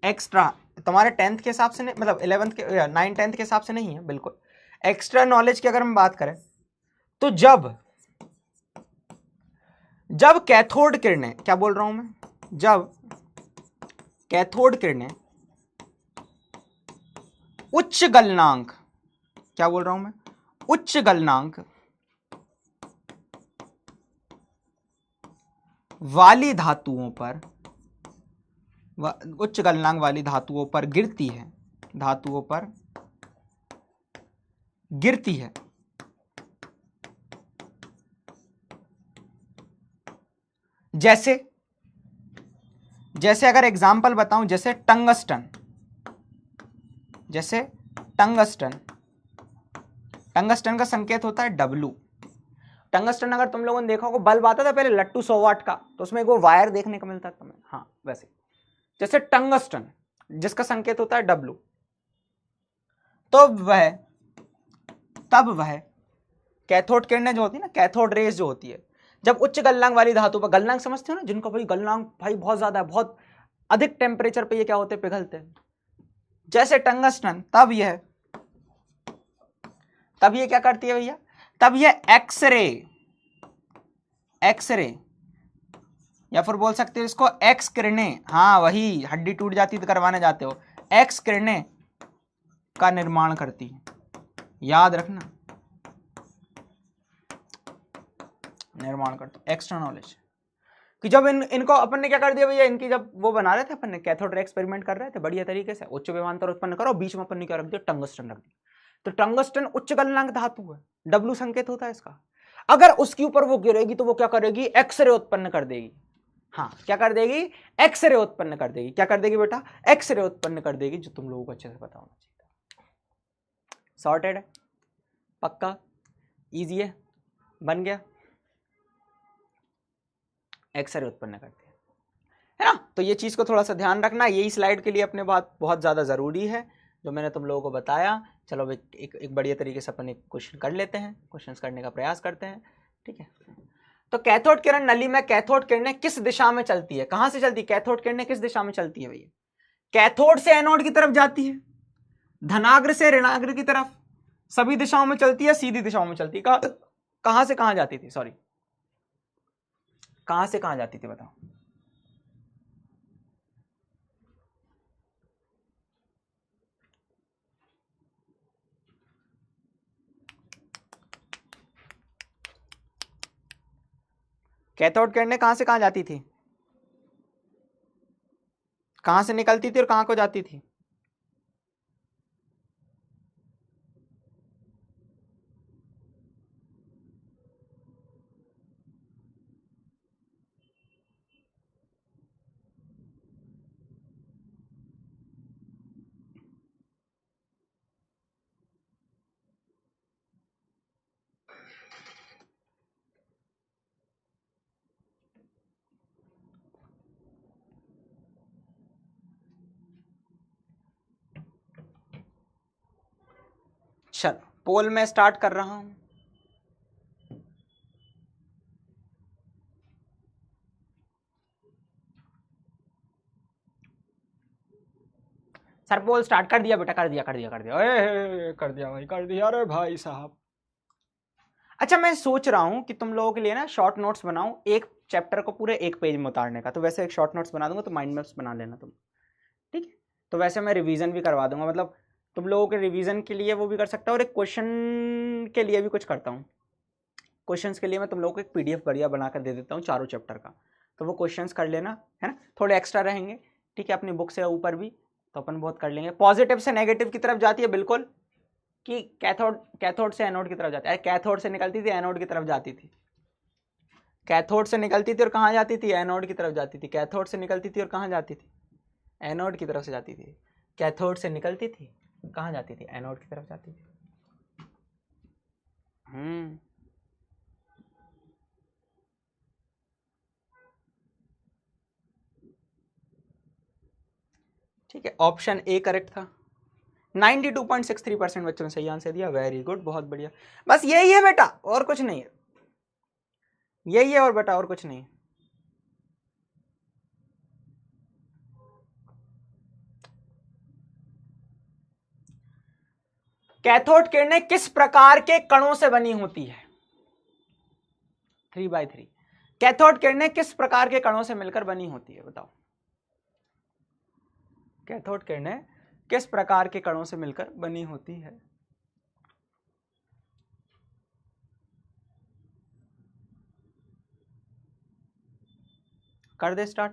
एक्स्ट्रा तुम्हारे 10th के हिसाब से नहीं, मतलब 11th के 9 10th के हिसाब से नहीं है, बिल्कुल एक्स्ट्रा नॉलेज की अगर हम बात करें तो जब कैथोड किरणें, क्या बोल रहा हूं मैं? जब कैथोड किरणें उच्च गलनांक, क्या बोल रहा हूं मैं? उच्च गलनांक वाली धातुओं पर, उच्च गलनांक वाली धातुओं पर गिरती है, जैसे अगर एग्जाम्पल बताऊं, जैसे टंगस्टन का संकेत होता है W। टंगस्टन अगर तुम लोगों ने देखा होगा, बल्ब आता था पहले लट्टू 100 वाट का, तो उसमें वो वायर देखने को मिलता था तुम्हें। हाँ, वैसे जैसे टंगस्टन जिसका संकेत होता है W, तो तब वह कैथोड किरणें जो होती है ना, कैथोड रेज जो होती है, जब उच्च गलनांक वाली धातु पर, गलनांक समझते हो ना, जिनको भाई गलनांक भाई बहुत ज्यादा है, बहुत अधिक टेम्परेचर पे ये क्या होते हैं, पिघलते हैं, जैसे टंगस्टन, तब ये क्या करती है भैया, तब ये एक्सरे या फिर बोल सकते हो इसको एक्स किरणें, हाँ वही हड्डी टूट जाती तो करवाने जाते हो, एक्स किरणें का निर्माण करती है, याद रखना, निर्माण करती, एक्स्ट्रा नॉलेज। कि जब इनको अपन ने क्या कर दिया भैया, इनकी जब वो बना रहे थे अपन ने, कैथोड रे एक्सपेरिमेंट कर रहे थे बढ़िया तरीके से, उच्च विभवांतर उत्पन्न करो, बीच में अपन ने क्या रख दिया, टंगस्टन रख दिया। तो टंगस्टन उच्च गलनांक धातु है, डब्ल्यू संकेत होता है इसका, अगर उसके ऊपर वो गिरेगी तो वो क्या करेगी, एक्सरे उत्पन्न कर देगी। हाँ क्या कर देगी, एक्सरे उत्पन्न कर देगी। क्या कर देगी बेटा, एक्सरे उत्पन्न कर देगी, जो तुम लोगों को अच्छे से पता होना चाहिए। सॉर्टेड है, पक्का, इजी है, बन गया, एक्सरे उत्पन्न करती है ना। तो ये चीज को थोड़ा सा ध्यान रखना, यही स्लाइड के लिए अपने बात बहुत ज्यादा जरूरी है जो मैंने तुम लोगों को बताया। चलो एक बढ़िया तरीके से अपन एक क्वेश्चन कर लेते हैं, क्वेश्चंस करने का प्रयास करते हैं, ठीक है। तो कैथोड किरण नली में कैथोड किरणें किस दिशा में चलती है, कहां से चलती है, कैथोड किरणें किस दिशा में चलती है भैया, कैथोड से एनोड की तरफ जाती है, धनाग्र से ऋणाग्र की तरफ, सभी दिशाओं में चलती है, सीधी दिशाओं में चलती है। कहां से कहां जाती थी, सॉरी कहां से कहां जाती थी बताओ, कैथोड किरणें कहां से कहां जाती थी, कहां से निकलती थी और कहां को जाती थी, चलो पोल में स्टार्ट कर रहा हूं। सर पोल स्टार्ट कर दिया बेटा, कर दिया भाई, कर दिया, अरे भाई साहब। अच्छा मैं सोच रहा हूं कि तुम लोगों के लिए ना शॉर्ट नोट्स बनाऊं, एक चैप्टर को पूरे एक पेज में उतारने का, तो वैसे एक शॉर्ट नोट्स बना दूंगा, तो माइंड मैप्स बना लेना तुम, ठीक है। तो वैसे मैं रिवीजन भी करवा दूंगा, मतलब तुम लोगों के रिवीजन के लिए वो भी कर सकता हूँ, और एक क्वेश्चन के लिए भी कुछ करता हूँ। क्वेश्चंस के लिए मैं तुम लोगों को एक पीडीएफ बढ़िया बनाकर दे देता हूँ चारों चैप्टर का, तो वो क्वेश्चंस कर लेना, है ना, थोड़े एक्स्ट्रा रहेंगे, ठीक है, अपनी बुक से ऊपर भी, तो अपन बहुत कर लेंगे। पॉजिटिव से नेगेटिव की तरफ जाती है बिल्कुल, कि कैथोड से एनोड की तरफ जाती है, कैथोड से निकलती थी एनोड की तरफ जाती थी, कैथोड से निकलती थी और कहाँ जाती थी, एनोड की तरफ जाती थी, कैथोड से निकलती थी और कहाँ जाती थी, एनोड की तरफ से जाती थी, कैथोड से निकलती थी कहाँ जाती थी, एनोड की तरफ जाती थी। ठीक है, ऑप्शन ए करेक्ट था। 92.63% बच्चों ने सही आंसर दिया, वेरी गुड, बहुत बढ़िया। बस यही है बेटा, और कुछ नहीं है, यही है और बेटा और कुछ नहीं। कैथोड किरणें किस प्रकार के कणों से बनी होती है, 3/3, कैथोड किरणें किस प्रकार के कणों से मिलकर बनी होती है, बताओ, कैथोड किरणें किस प्रकार के कणों से मिलकर बनी होती है। कर दे स्टार्ट,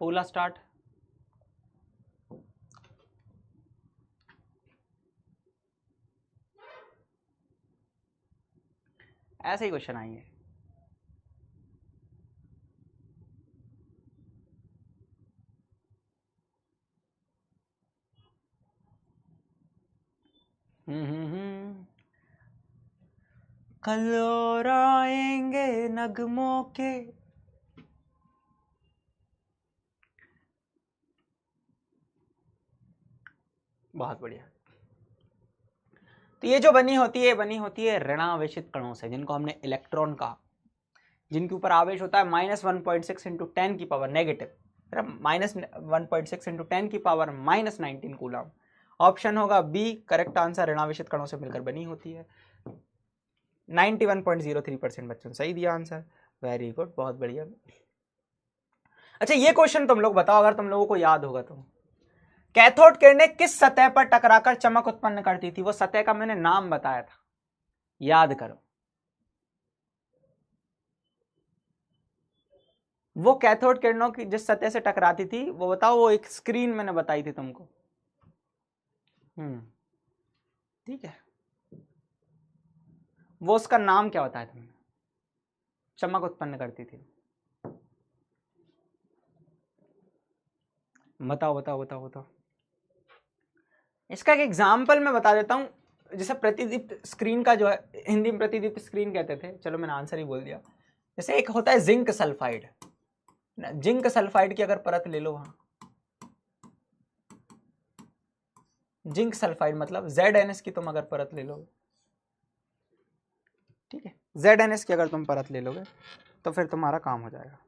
पोला स्टार्ट। ऐसे ही क्वेश्चन आएंगे। कल और आएंगे नगमों के, बहुत बढ़िया। तो ये जो बनी होती है ऋणावेशित कणों से, जिनको हमने इलेक्ट्रॉन कहा, जिनके ऊपर आवेश होता है -1.6 इंटू 10 की पावर नेगेटिव, -1.6 इंटू 10 की पावर -19 कूलम। ऑप्शन होगा बी, करेक्ट आंसर ऋणावेशित कणों से मिलकर बनी होती है। 91.03% बच्चों ने सही दिया आंसर, वेरी गुड, बहुत बढ़िया। अच्छा ये क्वेश्चन तुम लोग बताओ, अगर तुम लोगों को याद होगा तो, कैथोड किरणें किस सतह पर टकराकर चमक उत्पन्न करती थी? वो सतह का मैंने नाम बताया था, याद करो। वो कैथोड किरणों की जिस सतह से टकराती थी वो बताओ, वो एक स्क्रीन मैंने बताई थी तुमको। ठीक है, वो उसका नाम क्या बताया तुमने? चमक उत्पन्न करती थी, बताओ बताओ बताओ बताओ। इसका एक एग्जाम्पल मैं बता देता हूं। जैसे प्रतिदीप्त स्क्रीन का जो है, हिंदी में प्रतिदीप्त स्क्रीन कहते थे, चलो मैंने आंसर ही बोल दिया। जैसे एक होता है जिंक सल्फाइड, जिंक सल्फाइड की अगर परत ले लो, वहां जिंक सल्फाइड मतलब ZnS की तुम अगर परत ले लोगे, ठीक है, ZnS की अगर तुम परत ले लोगे तो फिर तुम्हारा काम हो जाएगा।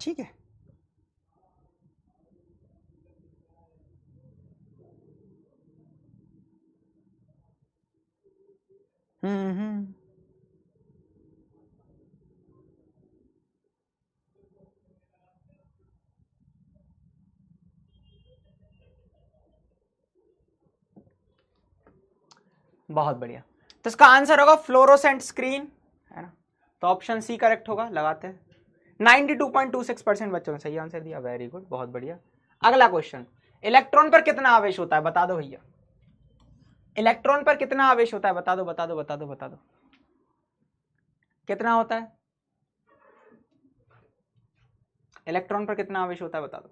ठीक है, हम्म, बहुत बढ़िया। तो इसका आंसर होगा फ्लोरोसेंट स्क्रीन, है ना? तो ऑप्शन सी करेक्ट होगा, लगाते हैं। 92.26% बच्चों ने सही आंसर दिया, वेरी गुड, बहुत बढ़िया। अगला क्वेश्चन, इलेक्ट्रॉन पर कितना आवेश होता है? बता दो भैया, इलेक्ट्रॉन पर कितना आवेश होता है? बता दो बता दो बता दो बता दो, कितना होता है? इलेक्ट्रॉन पर कितना आवेश होता है, बता दो।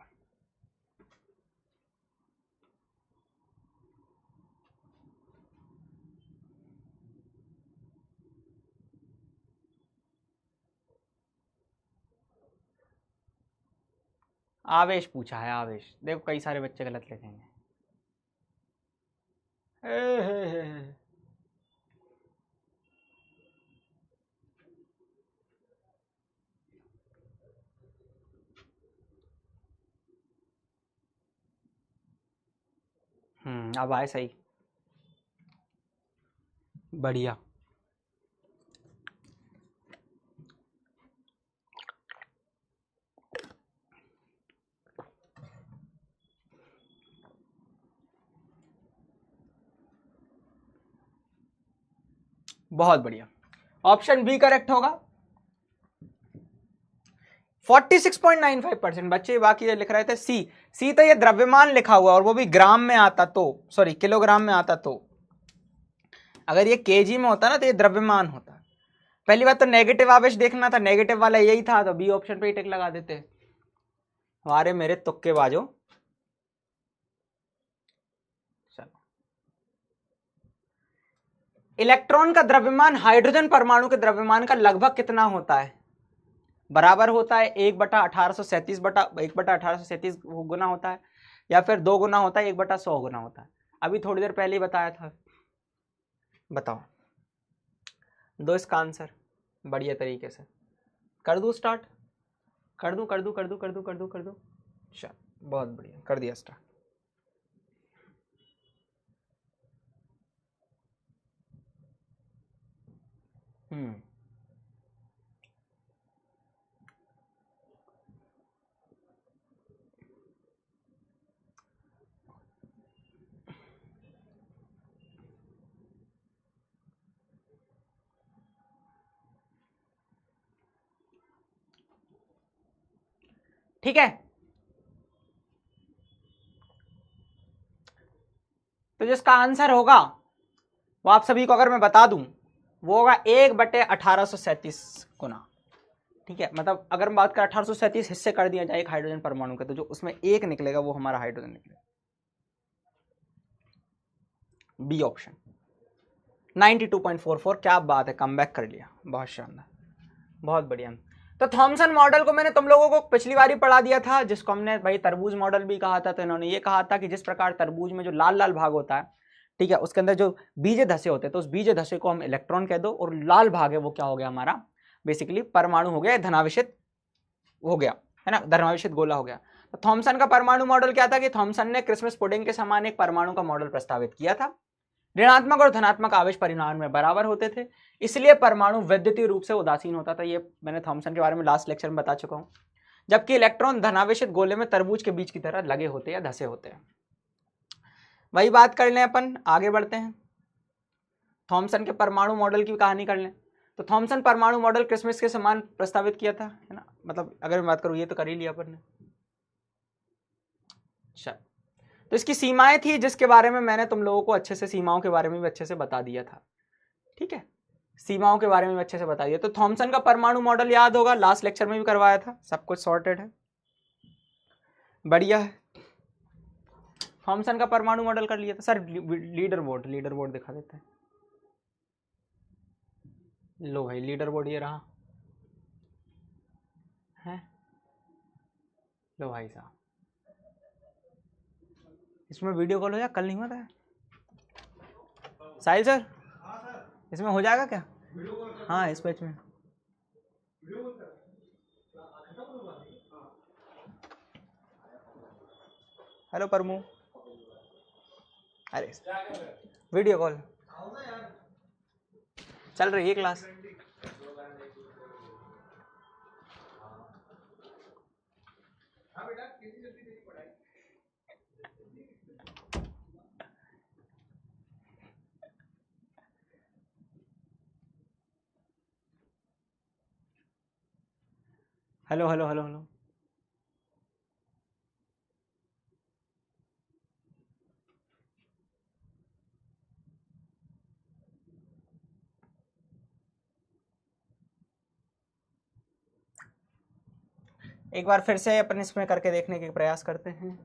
आवेश पूछा है, आवेश। देखो कई सारे बच्चे गलत लिखेंगे। अब आए सही, बढ़िया। बहुत बढ़िया, ऑप्शन बी करेक्ट होगा। 46.95% बच्चे बाकी लिख रहे थे सी। सी तो ये द्रव्यमान लिखा हुआ, और वो भी ग्राम में आता तो, सॉरी किलोग्राम में आता तो। अगर ये केजी में होता ना तो ये द्रव्यमान होता। पहली बात तो नेगेटिव आवेश देखना था, नेगेटिव वाला यही था, तो बी ऑप्शन पे ही टिक लगा देते। हमारे मेरे तुक्के बाजो। चलो, इलेक्ट्रॉन का द्रव्यमान हाइड्रोजन परमाणु के द्रव्यमान का लगभग कितना होता है? बराबर होता है 1/1837 गुना होता है, या फिर 2 गुना होता है, 1/100 गुना होता है? अभी थोड़ी देर पहले ही बताया था, बताओ दो इसका आंसर बढ़िया तरीके से। कर दूं स्टार्ट? कर दूं कर दूं कर दूं कर दूं कर दूं कर दूं? चल, बहुत बढ़िया, कर दिया स्टार्ट। ठीक है, तो जिसका आंसर होगा वो आप सभी को अगर मैं बता दूं, वो होगा 1/1837 गुना। ठीक है, मतलब अगर हम बात करें 1837 हिस्से कर दिया जाए एक हाइड्रोजन परमाणु के, तो जो उसमें एक निकलेगा वो हमारा हाइड्रोजन निकलेगा। बी ऑप्शन 92.44, क्या बात है, कमबैक कर लिया, बहुत शानदार, बहुत बढ़िया। तो थॉमसन मॉडल को मैंने तुम लोगों को पिछली बार ही पढ़ा दिया था, जिसको हमने भाई तरबूज मॉडल भी कहा था। तो इन्होंने ये कहा था कि जिस प्रकार तरबूज में जो लाल लाल भाग होता है, ठीक है, उसके अंदर जो बीज धसे होते हैं, तो उस बीज धसे को हम इलेक्ट्रॉन कह दो, और लाल भाग है वो क्या हो गया हमारा, बेसिकली परमाणु हो गया, धनावेशित हो गया, है ना, धनावेशित गोला हो गया। तो थॉमसन का परमाणु मॉडल क्या था कि थॉमसन ने क्रिसमस पुडिंग के समान एक परमाणु का मॉडल प्रस्तावित किया था। ऋणात्मक और धनात्मक आवेश परिमाण में बराबर होते थे, इसलिए परमाणु वैद्युतीय रूप से उदासीन होता था। ये मैंने थॉमसन के बारे में लास्ट लेक्चर में बता चुका हूं। जबकि इलेक्ट्रॉन धनावेशित गोले में तरबूज के बीज की तरह लगे होते हैं या धसे होते हैं। वही बात कर लें, अपन आगे बढ़ते हैं, थॉमसन के परमाणु मॉडल की कहानी कर लें। तो थॉमसन परमाणु मॉडल क्रिसमस के समान प्रस्तावित किया था, है ना, मतलब अगर मैं बात करूं, ये तो कर ही लिया अपन ने। अच्छा, तो इसकी सीमाएं थी, जिसके बारे में मैंने तुम लोगों को अच्छे से, सीमाओं के बारे में भी अच्छे से बता दिया था, ठीक है, सीमाओं के बारे में भी अच्छे से बता दिया। तो थॉमसन का परमाणु मॉडल याद होगा, लास्ट लेक्चर में भी करवाया था, सब कुछ सॉर्टेड है, बढ़िया है। थॉमसन का परमाणु मॉडल कर लिया था सर। लीडर बोर्ड दिखा देते हैं। लो भाई, लीडर बोर्ड ये रहा है, लो भाई साहब, इसमें वीडियो कॉल हो जाए, कल नहीं हुआ था साहिल सर, इसमें हो जाएगा क्या? हाँ, इस बैच में। हेलो परमू, अरे वीडियो कॉल चल रही है class. Hello hello hello hello, एक बार फिर से अपन इसमें करके देखने के प्रयास करते हैं।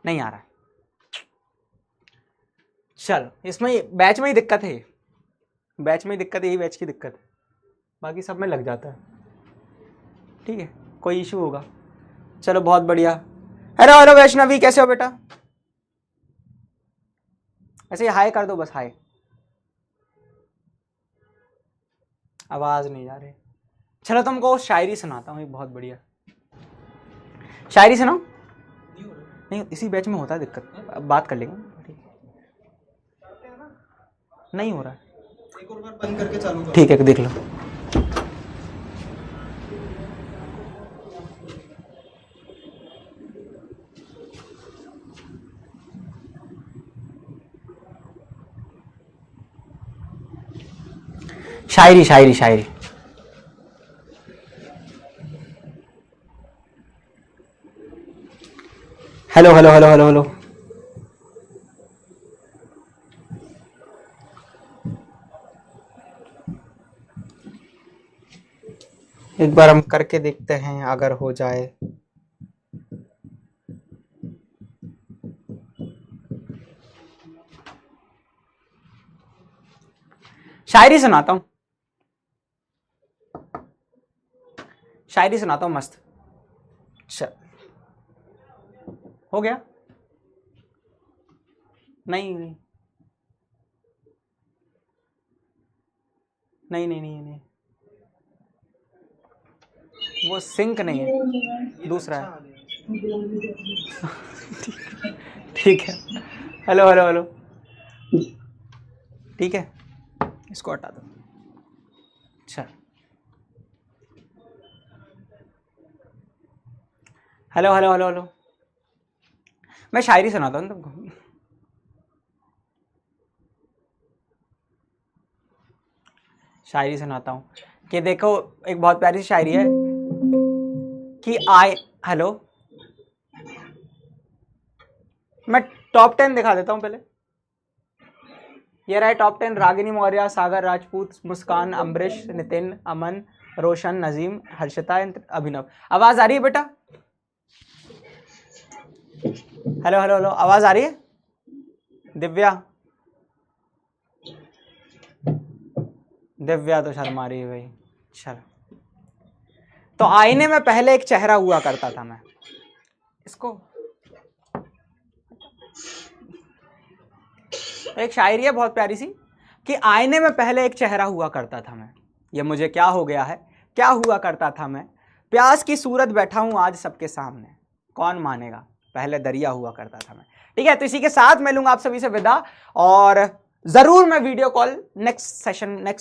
नहीं आ रहा है, चल इसमें बैच में ही दिक्कत है, बैच में ही दिक्कत है, यही बैच की दिक्कत है, बाकी सब में लग जाता है, ठीक है, कोई इशू होगा। चलो बहुत बढ़िया। हेलो हेलो वैष्णवी, कैसे हो बेटा? ऐसे हाय कर दो बस, हाय, आवाज नहीं जा रही। चलो तुमको शायरी सुनाता हूँ, बहुत बढ़िया शायरी सुनाओ। नहीं, इसी बैच में होता है दिक्कत, अब बात कर लेंगे, नहीं हो रहा है, एक और बार बंद करके चालू करो, ठीक है, देख लो। शायरी शायरी शायरी, hello hello hello hello hello, एक बार हम करके देखते हैं, अगर हो जाए। शायरी सुनाता हूं, शायरी सुनाता हूं मस्त। चल, हो गया? नहीं नहीं नहीं नहीं नहीं, नहीं। वो सिंक नहीं है, दूसरा है। ठीक है, हेलो हेलो हेलो, ठीक है, इसको हटा दो। अच्छा, हेलो हेलो हेलो हेलो, मैं शायरी सुनाता हूँ तुमको। शायरी सुनाता हूँ कि देखो, एक बहुत प्यारी सी शायरी है कि हेलो, मैं टॉप 10 दिखा देता हूँ पहले। ये रहा टॉप 10, रागिनी मौर्य, सागर राजपूत, मुस्कान, अम्बरीश, नितिन, अमन, रोशन, नजीम, हर्षिता, अभिनव। आवाज आ रही है बेटा? हेलो हेलो हेलो, आवाज आ रही है? दिव्या, दिव्या तो शर्मा रही है भाई। चलो, तो आईने में पहले एक चेहरा हुआ करता था मैं, इसको एक शायरी है बहुत प्यारी सी कि आईने में पहले एक चेहरा हुआ करता था मैं, ये मुझे क्या हो गया है, क्या हुआ करता था मैं, प्यास की सूरत बैठा हूं आज सबके सामने, कौन मानेगा पहले दरिया हुआ करता था मैं। ठीक है, तो इसी के साथ मैं लूंगा आप सभी से विदा, और जरूर मैं video call next session, next